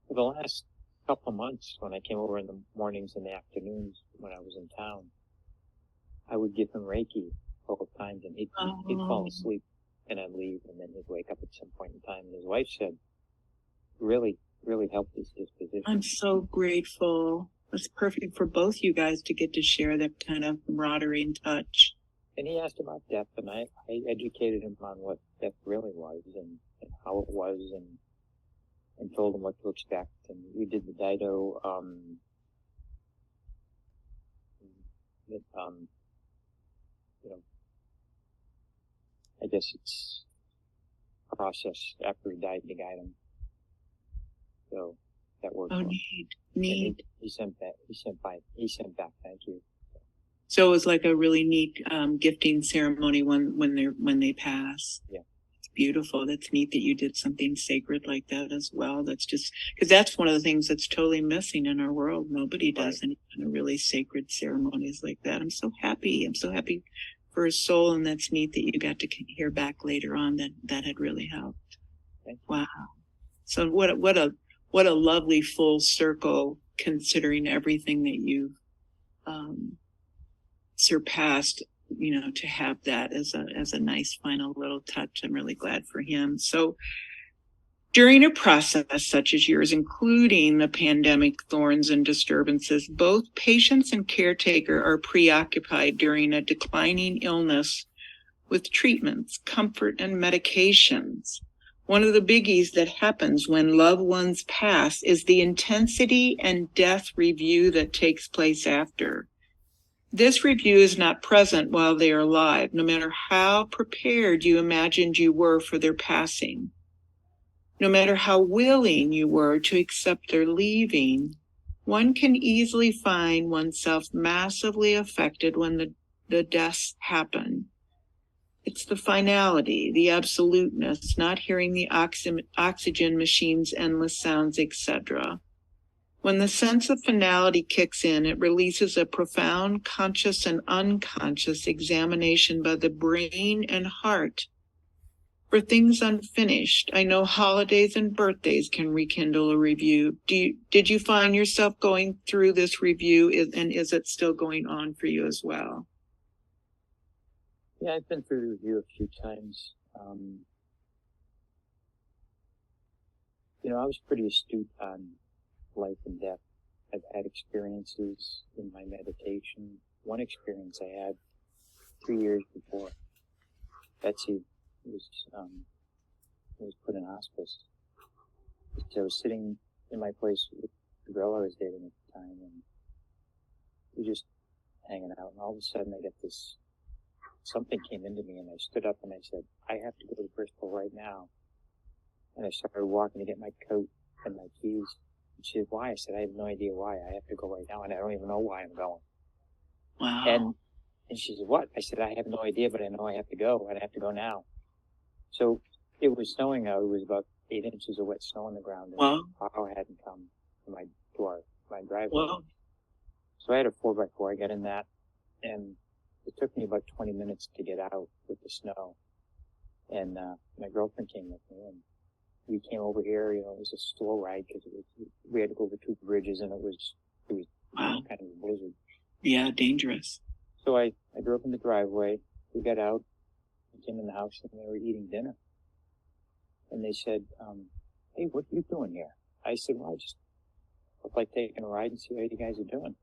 B: for the last couple of months, when I came over in the mornings and the afternoons when I was in town, I would give him Reiki a couple of times, and he'd fall asleep, and I'd leave, and then he'd wake up at some point in time. And his wife said, really, really helped his disposition.
A: I'm so grateful. It's perfect for both you guys to get to share that kind of camaraderie and touch.
B: And he asked about death, and I educated him on what death really was and how it was, and told him what to expect. And we did the Dido, I guess it's a process after he died to guide him. So that worked.
A: Oh,
B: well.
A: neat.
B: He sent back, thank you.
A: So it was like a really neat gifting ceremony when they pass.
B: Yeah.
A: It's beautiful. That's neat that you did something sacred like that as well. That's just because that's one of the things that's totally missing in our world. Nobody does any kind of really sacred ceremonies like that. I'm so happy. I'm so happy for his soul, and that's neat that you got to hear back later on that had really helped. Wow. So what a lovely full circle, considering everything that you've surpassed, to have that as a nice final little touch. I'm really glad for him. So during a process such as yours, including the pandemic thorns and disturbances, both patients and caretaker are preoccupied during a declining illness with treatments, comfort, and medications. One of the biggies that happens when loved ones pass is the intensity and death review that takes place after. This review is not present while they are alive, no matter how prepared you imagined you were for their passing. No matter how willing you were to accept their leaving, one can easily find oneself massively affected when the deaths happen. It's the finality, the absoluteness, not hearing the oxygen machine's endless sounds, etc. When the sense of finality kicks in, it releases a profound conscious and unconscious examination by the brain and heart for things unfinished. I know holidays and birthdays can rekindle a review. Did you find yourself going through this review, and is it still going on for you as well?
B: Yeah, I've been through the review a few times. I was pretty astute on life and death. I've had experiences in my meditation. One experience I had 3 years before Betsy was put in hospice. So I was sitting in my place with the girl I was dating at the time, and we were just hanging out. and all of a sudden I get this, something came into me, and I stood up and I said, I have to go to Bristol right now. And I started walking to get my coat and my keys. And she said, why? I said, I have no idea why. I have to go right now, and I don't even know why I'm going.
A: Wow.
B: And she said, what? I said, I have no idea, but I know I have to go, and I have to go now. So it was snowing out. It was about 8 inches of wet snow on the ground, and
A: Wow.
B: the plow hadn't come to my driveway.
A: Wow.
B: So I had a 4x4. I got in that, and it took me about 20 minutes to get out with the snow. And my girlfriend came with me, and we came over here. You know, it was a slow ride because we had to go over 2 bridges, and it was
A: Wow.
B: kind of a blizzard.
A: Yeah, dangerous.
B: So I drove in the driveway. We got out, we came in the house, and they were eating dinner. And they said, hey, what are you doing here? I said, well, I just look like taking a ride and see how you guys are doing.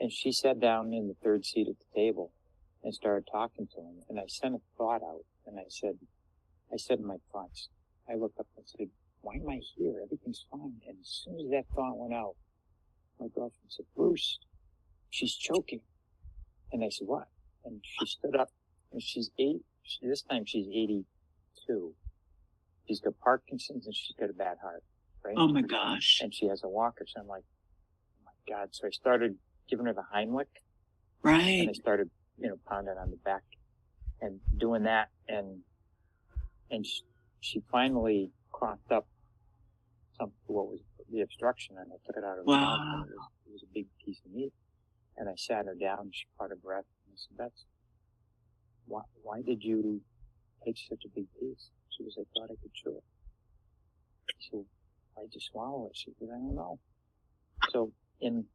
B: And she sat down in the third seat at the table and started talking to him. And I sent a thought out, and I said in my thoughts, I looked up and said, why am I here? Everything's fine. And as soon as that thought went out, my girlfriend said, Bruce, she's choking. And I said, what? And she stood up, and this time she's 82. She's got Parkinson's, and she's got a bad heart, right?
A: Oh my gosh.
B: And she has a walker. So I'm like, oh my God. So I started giving her the Heimlich.
A: Right.
B: And I started, pounding on the back and doing that. And she finally coughed up what was the obstruction, and I took it out of her mouth. And it was a big piece of meat. And I sat her down, she caught her breath, and I said, why did you take such a big piece? She was, I thought I could chew it. I said, why'd you swallow it? She said, I don't know. So in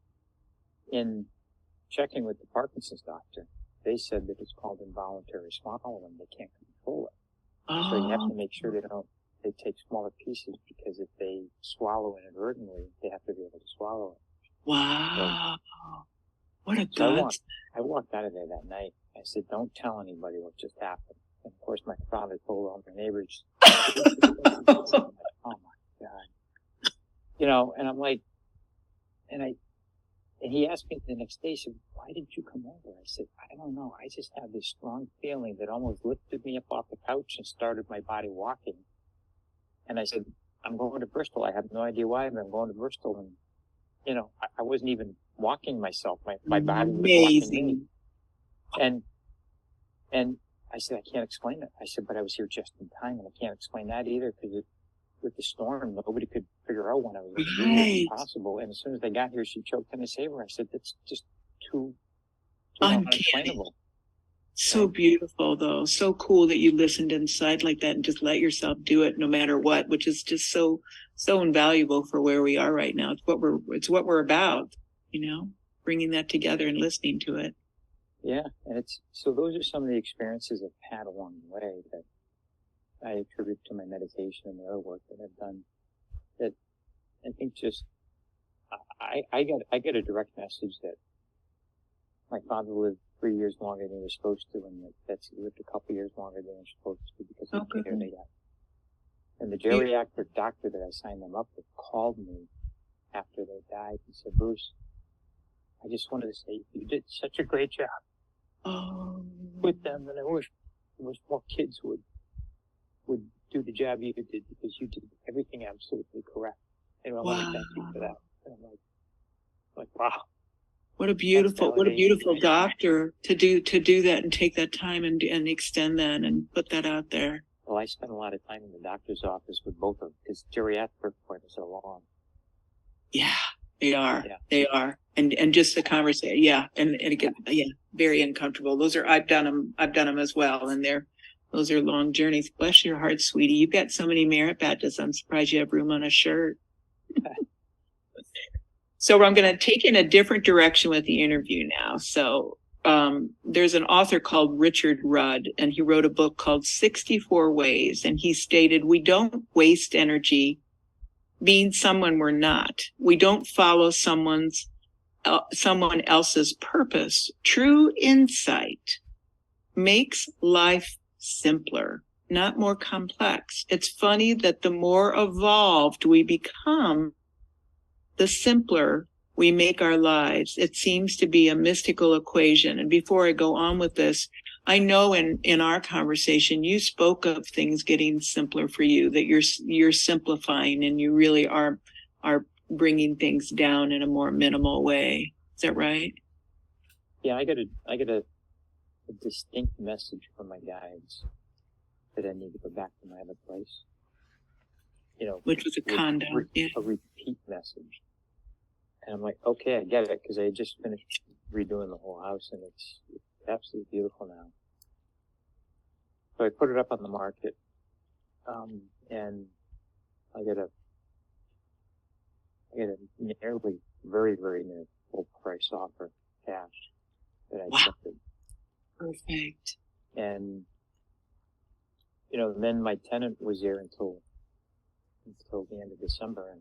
B: checking with the Parkinson's doctor, they said that it's called involuntary swallowing. They can't control it.
A: Oh.
B: So you have to make sure they take smaller pieces, because if they swallow inadvertently, they have to be able to swallow it.
A: Wow.
B: So,
A: what a
B: so
A: god.
B: I walked out of there that night. I said, don't tell anybody what just happened. And of course, my father told all my neighbors. Oh my God. And I'm like, and he asked me the next day, he said, why did you come over? I said, I don't know. I just had this strong feeling that almost lifted me up off the couch and started my body walking. And I said, I'm going to Bristol. I have no idea why, but I'm going to Bristol. And, I wasn't even walking myself. My body was walking me. And I said, I can't explain it. I said, but I was here just in time, and I can't explain that either, because with the storm, nobody could figure out when I was going to be. It was impossible. And as soon as they got here, she choked in a saber. I said, that's just too unexplainable.
A: So beautiful, though. So cool that you listened inside like that and just let yourself do it no matter what, which is just so invaluable for where we are right now. It's what we're about, bringing that together and listening to it.
B: Yeah. And so those are some of the experiences I've had along the way that I attribute to my meditation and the other work that I've done, that I think just, I get a direct message that my father lived 3 years longer than he was supposed to, and he lived a couple years longer than he was supposed to because of the care they got. And the geriatric doctor that I signed them up with called me after they died and said, Bruce, I just wanted to say you did such a great job with them, and I wish more kids would do the job you did, because you did everything absolutely correct. And I want to thank you for that. And I'm like, wow. What a beautiful doctor to do that and take that time and extend that and put that out there. Well, I spent a lot of time in the doctor's office with both of them, because geriatric appointments are long. Yeah, they are. Yeah. They are. And just the conversation. Yeah. And again, very uncomfortable. I've done them as well. And those are long journeys. Bless your heart, sweetie. You've got so many merit badges. I'm surprised you have room on a shirt. So I'm going to take in a different direction with the interview now. So there's an author called Richard Rudd, and he wrote a book called 64 Ways. And he stated, we don't waste energy being someone we're not. We don't follow someone else's purpose. True insight makes life simpler, not more complex. It's funny that the more evolved we become, the simpler
A: we make our lives. It seems to be a mystical equation. And before I go on with this, I know in our conversation, you spoke of things getting simpler for you, that you're simplifying and you really are bringing things down in a more minimal way. Is that right?
B: Yeah, I got a distinct message from my guides that I need to go back to my other place.
A: Which was a condo.
B: A repeat message. And I'm like, okay, I get it, because I had just finished redoing the whole house, and it's absolutely beautiful now. So I put it up on the market, and I get a nearly, very, very near full price offer, cash, that I accepted.
A: Perfect.
B: And, then my tenant was there until the end of December,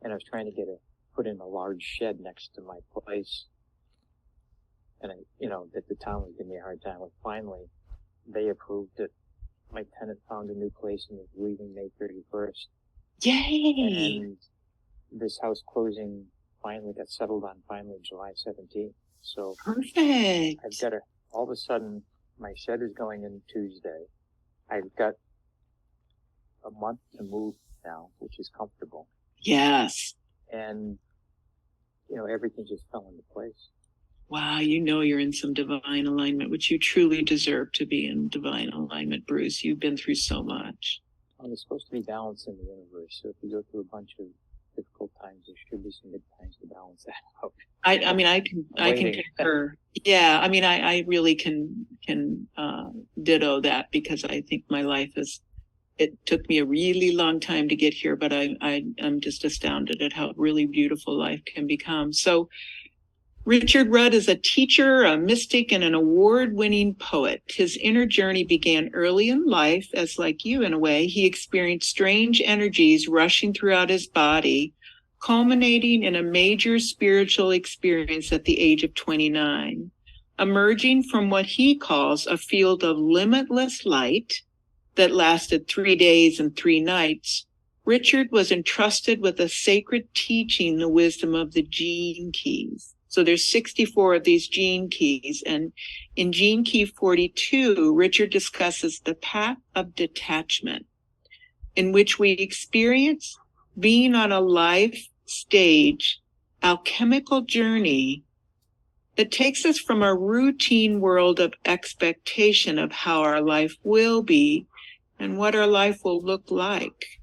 B: and I was trying to put in a large shed next to my place. And that the town was giving me a hard time with. Finally, they approved it. My tenant found a new place and is leaving May 31st.
A: Yay!
B: And this house closing finally got settled on July 17th. So
A: perfect.
B: I've got all of a sudden, my shed is going in Tuesday. I've got a month to move now, which is comfortable.
A: Yes.
B: And, everything just fell into place.
A: Wow, you're in some divine alignment, which you truly deserve to be in divine alignment, Bruce. You've been through so much.
B: Well, there's supposed to be balance in the universe, so if you go through a bunch of difficult times, there should be some good times to balance that out. I can
A: concur. Yeah, I really can ditto that, because I think my life it took me a really long time to get here, but I'm just astounded at how really beautiful life can become. So Richard Rudd is a teacher, a mystic, and an award-winning poet. His inner journey began early in life, as like you in a way. He experienced strange energies rushing throughout his body, culminating in a major spiritual experience at the age of 29. Emerging from what he calls a field of limitless light that lasted 3 days and 3 nights, Richard was entrusted with a sacred teaching, the wisdom of the gene keys. So there's 64 of these gene keys. And in gene key 42, Richard discusses the path of detachment, in which we experience being on a life stage, alchemical journey that takes us from our routine world of expectation of how our life will be and what our life will look like.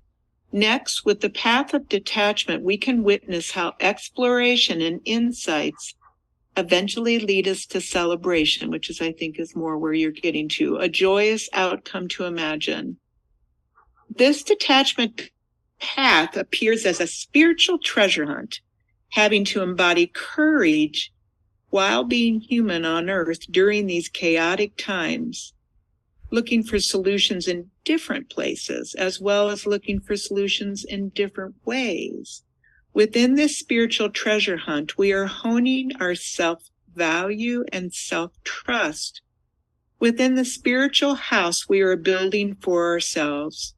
A: Next, with the path of detachment, we can witness how exploration and insights eventually lead us to celebration, which I think is more where you're getting to, a joyous outcome to imagine. This detachment path appears as a spiritual treasure hunt, having to embody courage while being human on earth during these chaotic times, looking for solutions in different places, as well as looking for solutions in different ways. Within this spiritual treasure hunt, we are honing our self-value and self-trust. Within the spiritual house we are building for ourselves.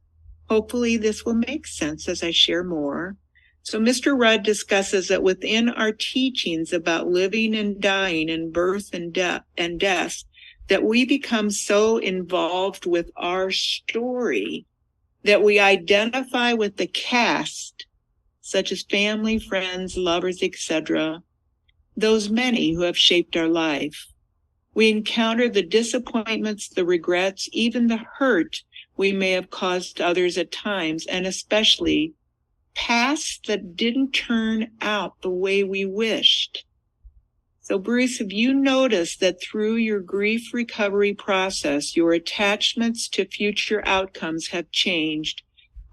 A: Hopefully this will make sense as I share more. So Mr. Rudd discusses that within our teachings about living and dying and birth and death, that we become so involved with our story that we identify with the cast, such as family, friends, lovers, etc., those many who have shaped our life. We encounter the disappointments, the regrets, even the hurt we may have caused others at times, and especially past that didn't turn out the way we wished. So Bruce, have you noticed that through your grief recovery process, your attachments to future outcomes have changed,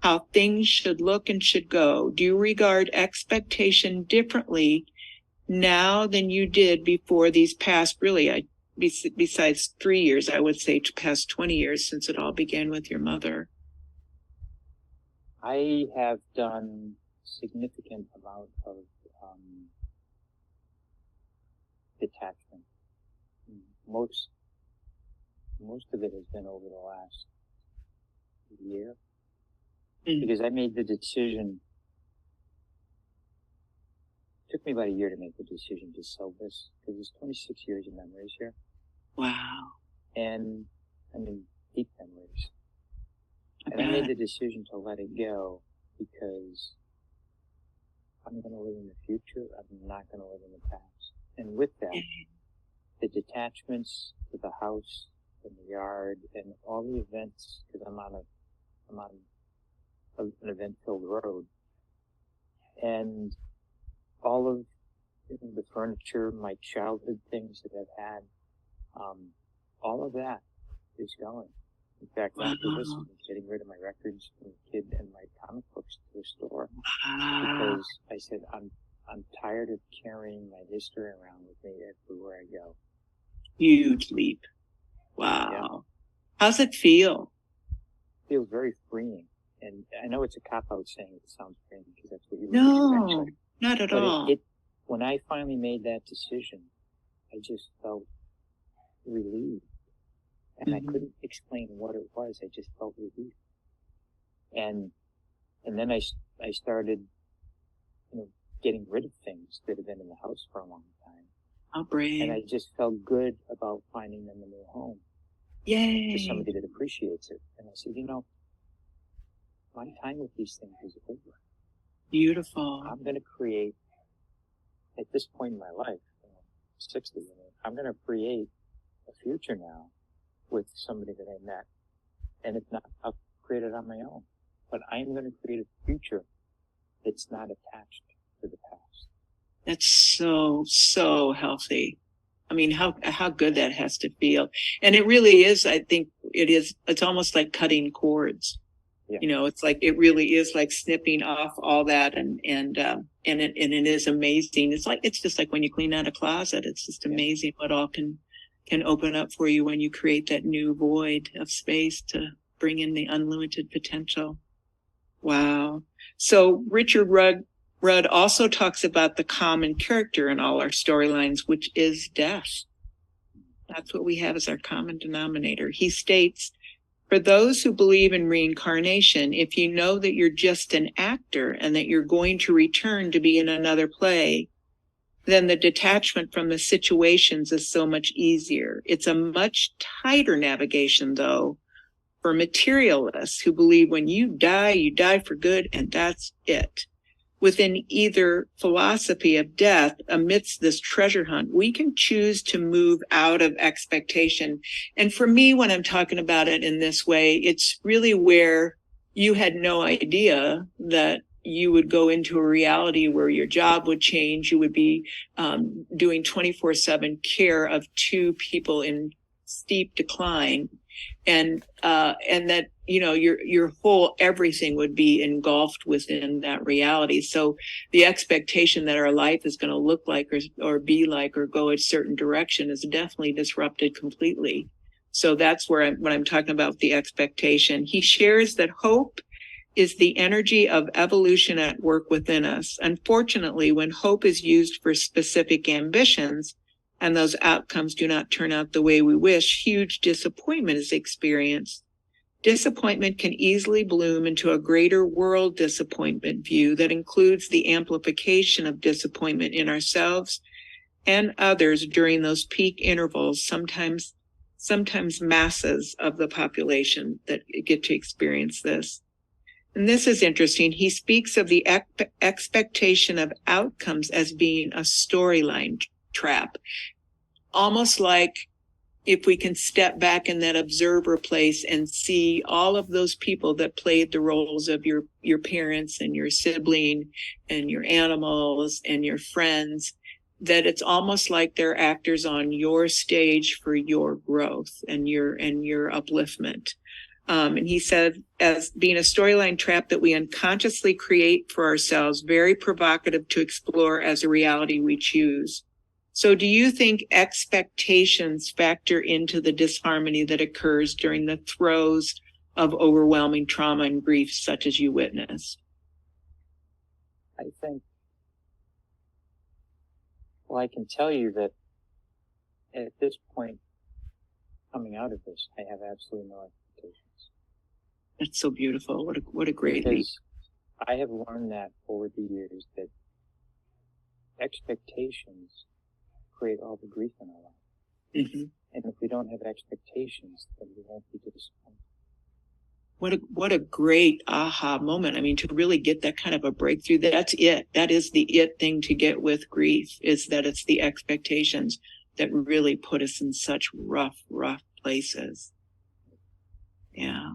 A: how things should look and should go? Do you regard expectation differently now than you did before these past, really, besides 3 years, I would say past 20 years since it all began with your mother?
B: I have done significant amount of detachment. Most of it has been over the last year, because I made the decision me about a year to make the decision to sell this because there's 26 years of memories here.
A: Wow.
B: And I mean, deep memories.
A: I
B: And I made
A: bet.
B: the decision to let it go because I'm going to live in the future. I'm not going to live in the past. And with that, the detachments to the house and the yard and all the events, because I'm on an event-filled road, and all of the furniture, my childhood things that I've had, all of that is going. In fact,
A: Wow.
B: after this, I'm getting rid of my records from the kid and my comic books to the store
A: Wow.
B: because I said I'm tired of carrying my history around with me everywhere I go.
A: Huge leap. Wow.
B: Yeah.
A: How's it feel?
B: It feels very freeing, and I know it's a cop-out saying it sounds freeing because that's what you would
A: No,
B: expect.
A: not at
B: But
A: all.
B: when I finally made that decision, I just felt relieved. And I couldn't explain what it was. I just felt relief. And then I started, getting rid of things that have been in the house for a long time.
A: How brave.
B: And I just felt good about finding them a new home
A: Yay.
B: to somebody that appreciates it. And I said, my time with these things is over.
A: Beautiful.
B: I'm going to create, at this point in my life, 60, I'm going to create a future now with somebody that I met. And if not, I'll create it on my own. But I am going to create a future that's not attached to the past.
A: That's so, so healthy. I mean, how good that has to feel. And it really is, I think it's almost like cutting cords.
B: Yeah.
A: It's like, it really is like snipping off all that and it is amazing. It's just like when you clean out a closet, it's just amazing what all can open up for you when you create that new void of space to bring in the unlimited potential. Wow. So Richard Rudd also talks about the common character in all our storylines, which is death. That's what we have as our common denominator. He states, for those who believe in reincarnation, if you know that you're just an actor and that you're going to return to be in another play, then the detachment from the situations is so much easier. It's a much tighter navigation, though, for materialists who believe when you die for good, and that's it. Within either philosophy of death, amidst this treasure hunt, we can choose to move out of expectation. And for me, when I'm talking about it in this way, it's really where you had no idea that you would go into a reality where your job would change. You would be doing 24/7 care of two people in steep decline, and that your whole everything would be engulfed within that reality. So the expectation that our life is going to look like or be like or go a certain direction is definitely disrupted completely. So that's where when I'm talking about the expectation, he shares that hope is the energy of evolution at work within us. Unfortunately, when hope is used for specific ambitions and those outcomes do not turn out the way we wish, huge disappointment is experienced. Disappointment can easily bloom into a greater world disappointment view that includes the amplification of disappointment in ourselves and others during those peak intervals, sometimes masses of the population that get to experience this. And this is interesting. He speaks of the expectation of outcomes as being a storyline trap, almost like if we can step back in that observer place and see all of those people that played the roles of your parents and your sibling and your animals and your friends, that it's almost like they're actors on your stage for your growth and your upliftment. And he said, as being a storyline trap that we unconsciously create for ourselves, very provocative to explore as a reality we choose. So do you think expectations factor into the disharmony that occurs during the throes of overwhelming trauma and grief such as you witnessed?
B: I think, well, I can tell you that at this point, coming out of this, I have absolutely no expectations.
A: That's so beautiful. What a great leap.
B: Because I have learned that over the years that expectations create all the grief in our life.
A: Mm-hmm.
B: And if we don't have expectations, then we won't be disappointed.
A: What a great aha moment. I mean, to really get that kind of a breakthrough, that's it. That is the it thing to get with grief, is that it's the expectations that really put us in such rough places. Yeah.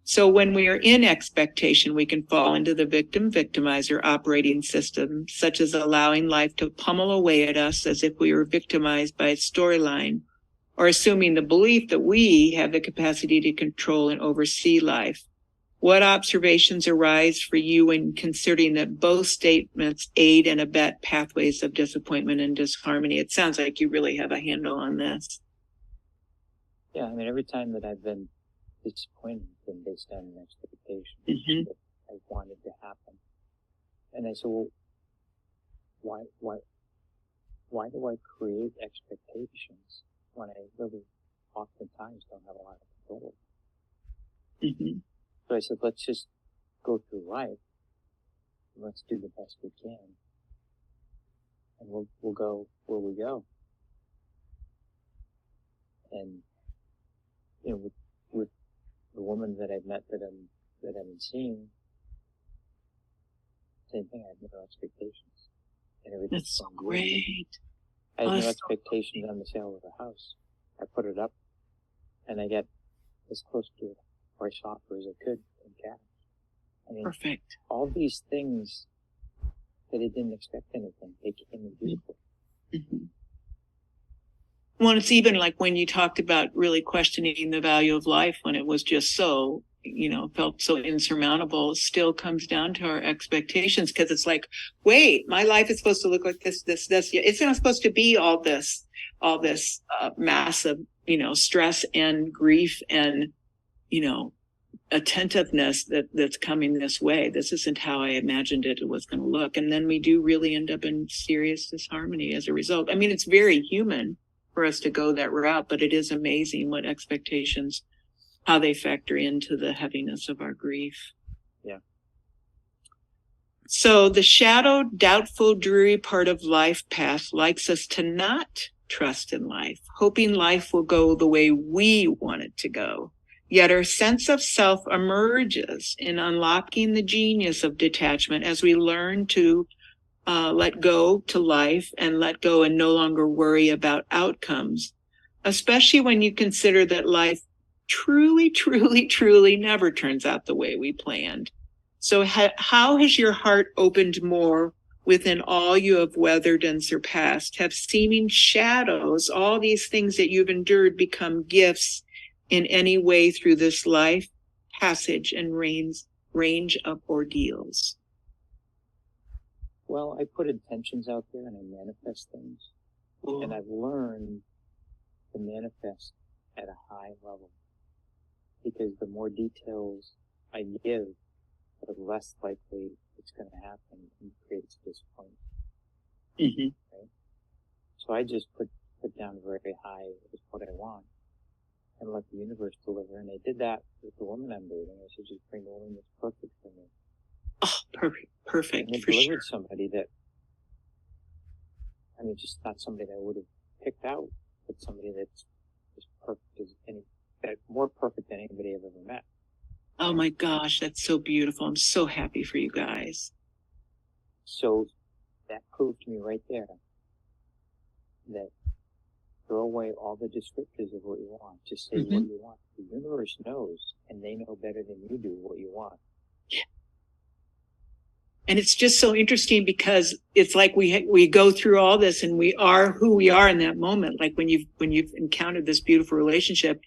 A: So when we are in expectation, we can fall into the victim-victimizer operating system, such as allowing life to pummel away at us as if we were victimized by its storyline, or assuming the belief that we have the capacity to control and oversee life. What observations arise for you when considering that both statements aid and abet pathways of disappointment and disharmony? It sounds like you really have a handle on this.
B: Yeah, I mean, every time that I've been disappointed, it's been based on an expectation
A: Mm-hmm.
B: that I wanted to happen. And I said, well, why do I create expectations when I really oftentimes don't have a lot of control?
A: Mm-hmm.
B: So I said, let's just go through life. And let's do the best we can. And we'll go where we go. And, you know, with the woman that I've met that I've been seeing, same thing, I have no expectations. And everything's
A: That's so
B: gone good.
A: great.
B: I had no
A: Awesome.
B: expectations on the sale of the house. I put it up, and I got as close to a price offer as I could in cash. I mean,
A: Perfect.
B: all these things that I didn't expect anything, they came in beautiful.
A: Mm-hmm. Well, it's even like when you talked about really questioning the value of life when it was just so, felt so insurmountable, it still comes down to our expectations, because it's like, wait, my life is supposed to look like this. It's not supposed to be all this massive, stress and grief and, attentiveness that's coming this way. This isn't how I imagined it was going to look. And then we do really end up in serious disharmony as a result. I mean, it's very human for us to go that route, but it is amazing what expectations, how they factor into the heaviness of our grief.
B: Yeah.
A: So the shadow, doubtful, dreary part of life path likes us to not trust in life, hoping life will go the way we want it to go. Yet our sense of self emerges in unlocking the genius of detachment as we learn to let go to life and let go and no longer worry about outcomes, especially when you consider that life truly, truly, truly never turns out the way we planned. So how has your heart opened more within all you have weathered and surpassed? Have seeming shadows, all these things that you've endured, become gifts in any way through this life passage and range of ordeals?
B: Well, I put intentions out there and I manifest things.
A: Ooh.
B: And I've learned to manifest at a high level. Because the more details I give, the less likely it's going to happen and creates disappointment.
A: Mm-hmm.
B: Right? So I just put down very high is what I want and let the universe deliver. And I did that with the woman I'm dating. I said, just bring the woman that's perfect for me.
A: Oh, perfect.
B: And it
A: For
B: delivered
A: sure.
B: somebody that, I mean, just not somebody that I would have picked out, but somebody that's as perfect as more perfect than anybody I've ever met.
A: Oh my gosh, that's so beautiful. I'm so happy for you guys.
B: So that proved to me right there that throw away all the descriptors of what you want. Just say what you want. The universe knows, and they know better than you do what you want.
A: Yeah. And it's just so interesting because it's like we go through all this and we are who we are in that moment. Like when you've encountered this beautiful relationship,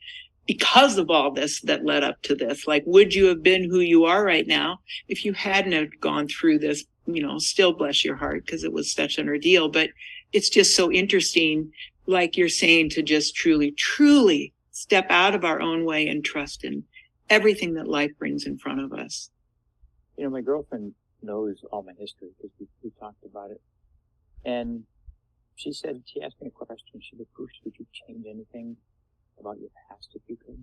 A: because of all this that led up to this. Like, would you have been who you are right now if you hadn't have gone through this? Still bless your heart, because it was such an ordeal. But it's just so interesting, like you're saying, to just truly, truly step out of our own way and trust in everything that life brings in front of us.
B: My girlfriend knows all my history because we talked about it. And she asked me a question. She said, Bruce, would you change anything about your past if you could?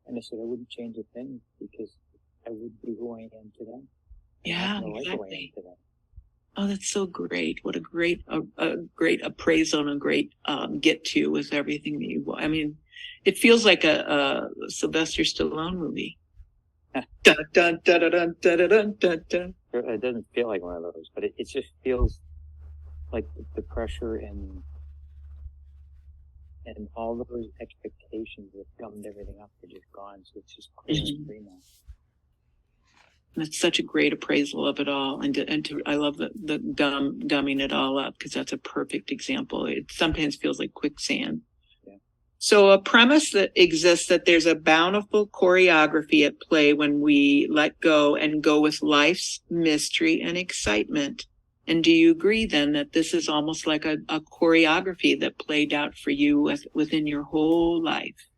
B: And I said, I wouldn't change a thing because I would be who I am today.
A: Yeah,
B: exactly.
A: Like who I am today. Oh, that's so great. What a great appraisal and a great get to with everything that you, I mean, it feels like a Sylvester Stallone movie. Dun, dun, dun, dun, dun, dun, dun, dun, dun.
B: It doesn't feel like one of those, but it just feels like the pressure and all those expectations that gummed everything up are just gone. So it's just clean and free now.
A: And it's such a great appraisal of it all. I love the gumming it all up, because that's a perfect example. It sometimes feels like quicksand.
B: Yeah.
A: So a premise that exists that there's a bountiful choreography at play when we let go and go with life's mystery and excitement. And do you agree then that this is almost like a choreography that played out for you within your whole life?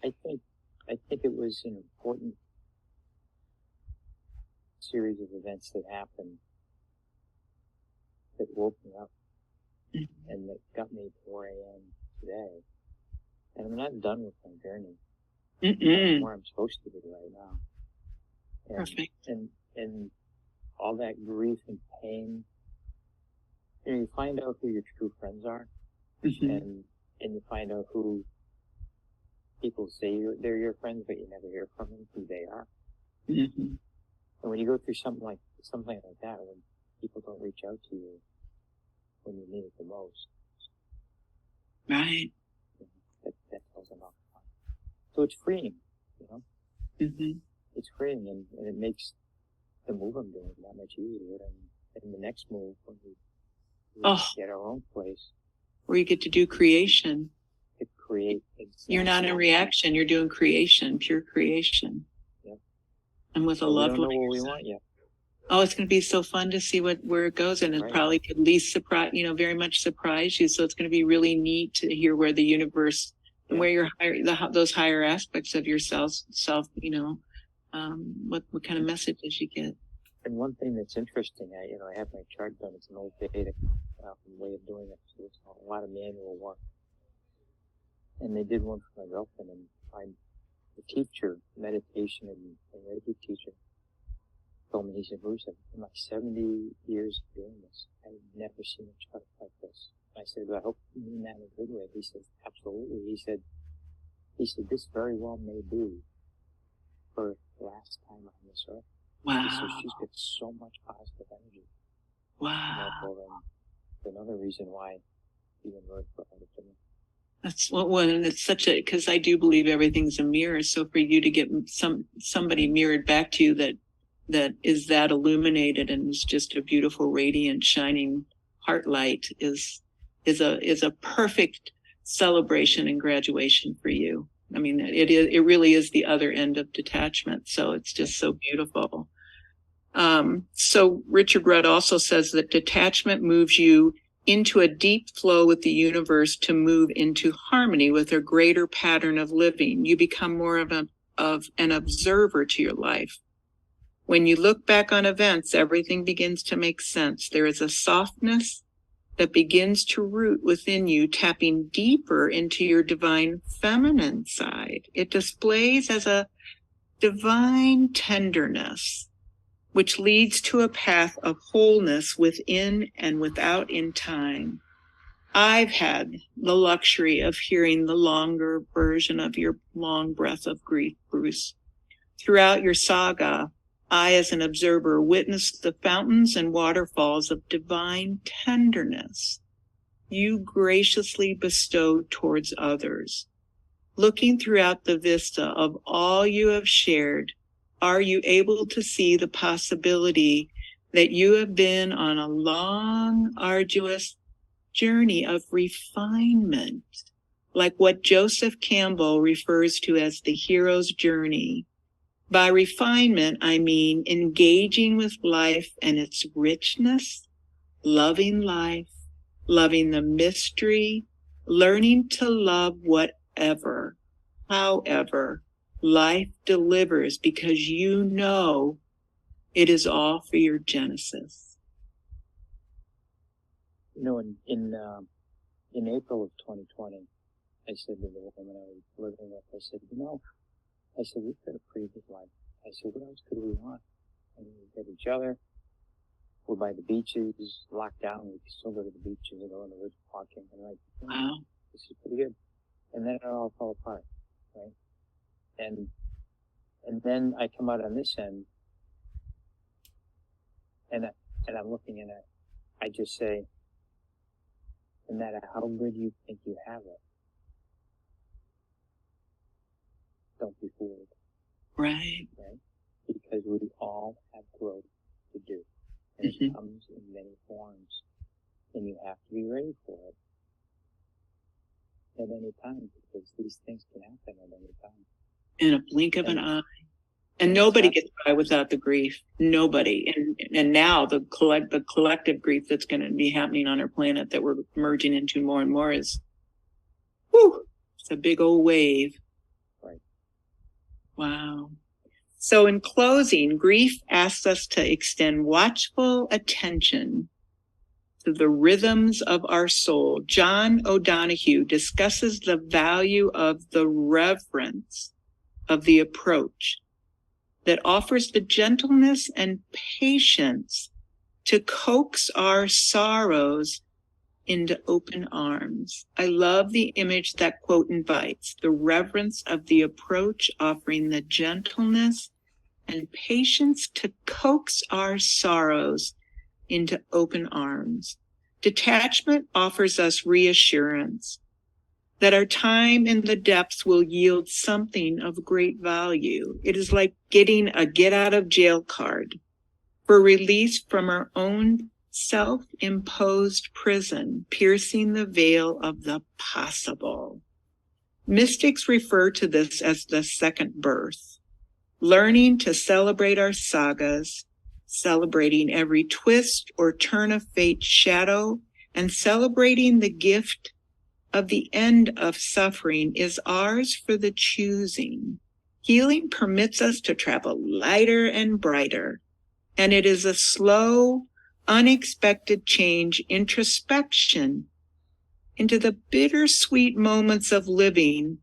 B: I think it was an important series of events that happened that woke me up and that got me to where I am today. And I'm not done with my journey. I'm where I'm supposed to be right now. And,
A: Perfect.
B: And all that grief and pain, you find out who your true friends are, and you find out who people say they're your friends, but you never hear from them who they are. And when you go through something like that, when people don't reach out to you when you need it the most,
A: right?
B: That tells them off. So it's freeing, It's freeing, and it makes the move I'm doing that much easier. And the next move, when we get our own place,
A: where you get to do creation.
B: To create. Exactly.
A: You're not in reaction. You're doing creation, pure creation.
B: Yep.
A: And with a loved one.
B: We don't know what we want yet.
A: Oh, it's going to be so fun to see where it goes, and it probably could at least surprise, very much surprise you. So it's going to be really neat to hear where the universe and where your those higher aspects of yourself, what kind of messages you get.
B: And one thing that's interesting, I have my chart done. It's an old Vedic way of doing it. So it's a lot of manual work. And they did one for my girlfriend, and I'm a teacher, meditation and Reiki teacher. Told me, he said, Bruce, in my 70 years of doing this, I've never seen a chart like this. I said, well, I hope you mean that in a good way. He said, absolutely. He said, this very well may be her last time on this earth.
A: Wow.
B: He said, she's got so much positive energy.
A: Wow.
B: And another reason why the universe brought it to me.
A: That's and it's because I do believe everything's a mirror. So for you to get somebody mirrored back to you that is that illuminated and is just a beautiful, radiant, shining heart light is a perfect celebration and graduation for you. I mean, it really is the other end of detachment. So it's just so beautiful. So Richard Rudd also says that detachment moves you into a deep flow with the universe to move into harmony with a greater pattern of living. You become more of an observer to your life. When you look back on events, everything begins to make sense. There is a softness that begins to root within you, tapping deeper into your divine feminine side. It displays as a divine tenderness, which leads to a path of wholeness within and without in time. I've had the luxury of hearing the longer version of your long breath of grief, Bruce. Throughout your saga, I, as an observer, witnessed the fountains and waterfalls of divine tenderness you graciously bestowed towards others. Looking throughout the vista of all you have shared, are you able to see the possibility that you have been on a long, arduous journey of refinement, like what Joseph Campbell refers to as the hero's journey? By refinement, I mean engaging with life and its richness, loving life, loving the mystery, learning to love whatever, however, life delivers, because you know it is all for your genesis.
B: In April of 2020, I said to the woman I was living with, I said, we've got a pretty good life. I said, what else could we want? And we got each other. we're by the beaches, locked down. We can still go to the beaches and go in the woods walking. And like,
A: Wow.
B: this is pretty good. And then it all fell apart, right? And then I come out on this end, and I'm looking at it. I just say, no matter how good you think you have it, don't be fooled.
A: Right.
B: Right? Because we all have growth to do. And it comes in many forms. And you have to be ready for it at any time, because these things can happen at any time.
A: In a blink of an eye. And nobody gets by without the grief. Nobody. And now the collective grief that's going to be happening on our planet that we're merging into more and more is, it's a big old wave.
B: Right.
A: Wow. So in closing, grief asks us to extend watchful attention to the rhythms of our soul. John O'Donohue discusses the value of the reverence of the approach that offers the gentleness and patience to coax our sorrows into open arms. I love the image that quote invites, the reverence of the approach offering the gentleness and patience to coax our sorrows into open arms. Detachment offers us reassurance that our time in the depths will yield something of great value. It is like getting a get out of jail card for release from our own self-imposed prison, piercing the veil of the possible. Mystics refer to this as the second birth, learning to celebrate our sagas, celebrating every twist or turn of fate's shadow, and celebrating the gift of the end of suffering is ours for the choosing. Healing permits us to travel lighter and brighter, and it is a slow, unexpected change, introspection into the bittersweet moments of living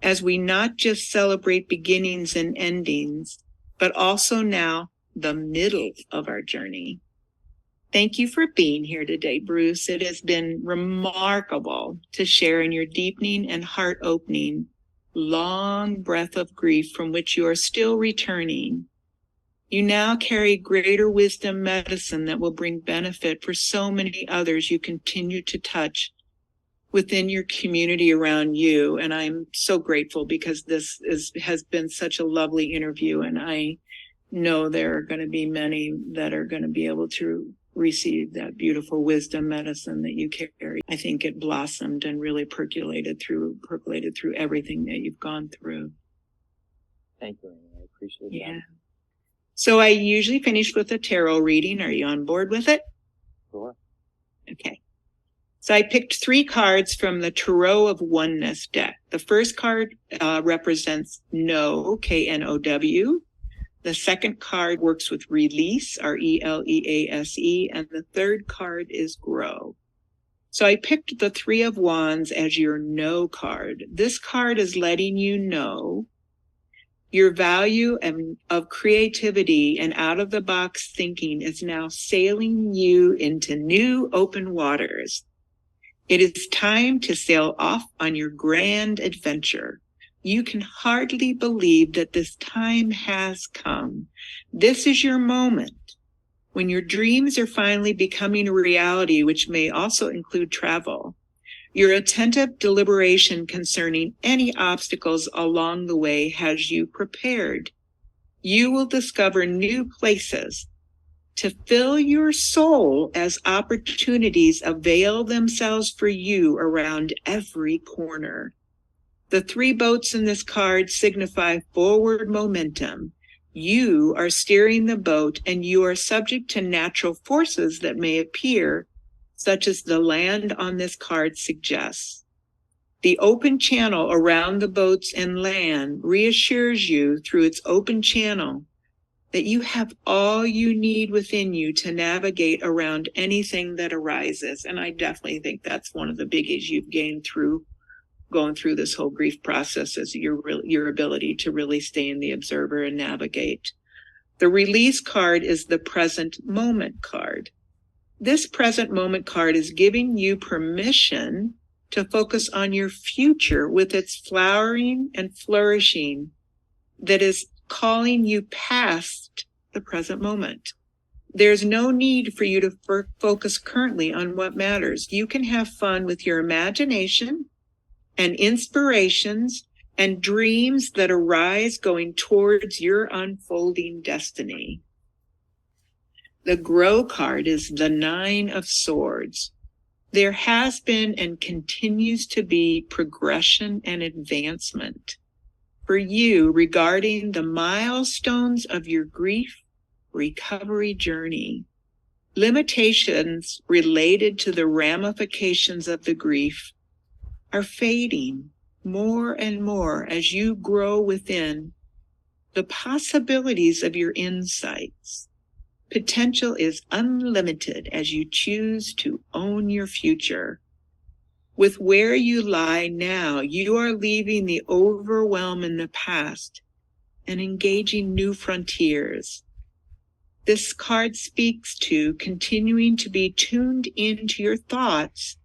A: as we not just celebrate beginnings and endings, but also now the middle of our journey. Thank you for being here today, Bruce. It has been remarkable to share in your deepening and heart-opening, long breath of grief from which you are still returning. You now carry greater wisdom medicine that will bring benefit for so many others you continue to touch within your community around you. And I'm so grateful because this has been such a lovely interview, and I know there are going to be many that are going to be able to receive that beautiful wisdom medicine that you carry. I think it blossomed and really percolated through everything that you've gone through.
B: Thank you, Amy. I appreciate that.
A: Yeah. So I usually finish with a tarot reading. Are you on board with it?
B: Sure.
A: Okay. So I picked 3 cards from the Tarot of Oneness deck. The first card represents Know, K-N-O-W. The second card works with Release, R-E-L-E-A-S-E. And the third card is Grow. So I picked the 3 of Wands as your Know card. This card is letting you know your value of creativity and out-of-the-box thinking is now sailing you into new open waters. It is time to sail off on your grand adventure. You can hardly believe that this time has come. This is your moment when your dreams are finally becoming a reality, which may also include travel. Your attentive deliberation concerning any obstacles along the way has you prepared. You will discover new places to fill your soul as opportunities avail themselves for you around every corner. The 3 boats in this card signify forward momentum. You are steering the boat, and you are subject to natural forces that may appear, such as the land on this card suggests. The open channel around the boats and land reassures you through its open channel that you have all you need within you to navigate around anything that arises. And I definitely think that's one of the biggies you've gained through going through this whole grief process, is your ability to really stay in the observer and navigate. The release card is the present moment card. This present moment card is giving you permission to focus on your future with its flowering and flourishing that is calling you past the present moment. There's no need for you to focus currently on what matters. You can have fun with your imagination and inspirations and dreams that arise going towards your unfolding destiny. The Grow card is the 9 of Swords. There has been and continues to be progression and advancement for you regarding the milestones of your grief recovery journey. Limitations related to the ramifications of the grief are fading more and more as you grow within the possibilities of your insights. Potential is unlimited as you choose to own your future. With where you lie now, you are leaving the overwhelm in the past and engaging new frontiers. This card speaks to continuing to be tuned into your thoughts,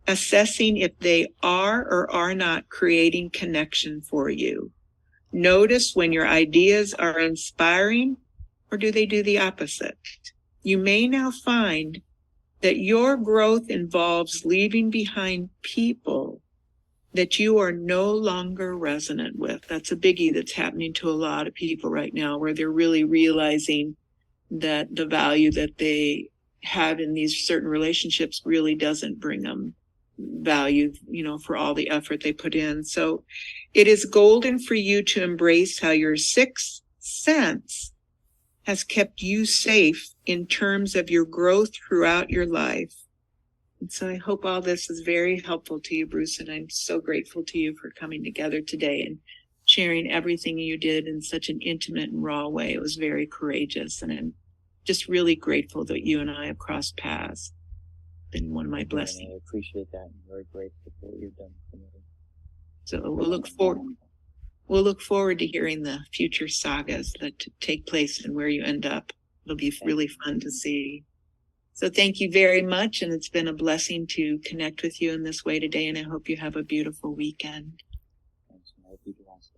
A: assessing if they are or are not creating connection for you. Notice when your ideas are inspiring, or do they do the opposite? You may now find that your growth involves leaving behind people that you are no longer resonant with. That's a biggie that's happening to a lot of people right now, where they're really realizing that the value that they have in these certain relationships really doesn't bring them value, for all the effort they put in. So it is golden for you to embrace how your sixth sense has kept you safe in terms of your growth throughout your life. And so I hope all this is very helpful to you, Bruce, and I'm so grateful to you for coming together today and sharing everything you did in such an intimate and raw way. It was very courageous, and I'm just really grateful that you and I have crossed paths. Been one of my blessings.
B: I appreciate that. I'm very grateful for what you've done for me.
A: So we'll look forward to hearing the future sagas that take place and where you end up. It'll be really fun to see. So thank you very much, and it's been a blessing to connect with you in this way today, and I hope you have a beautiful weekend.
B: Thanks, and I hope you do also.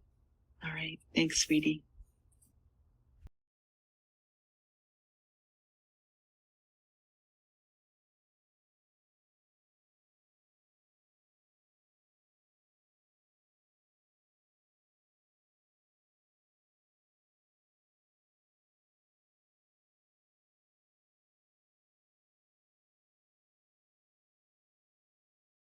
A: All right. Thanks, sweetie.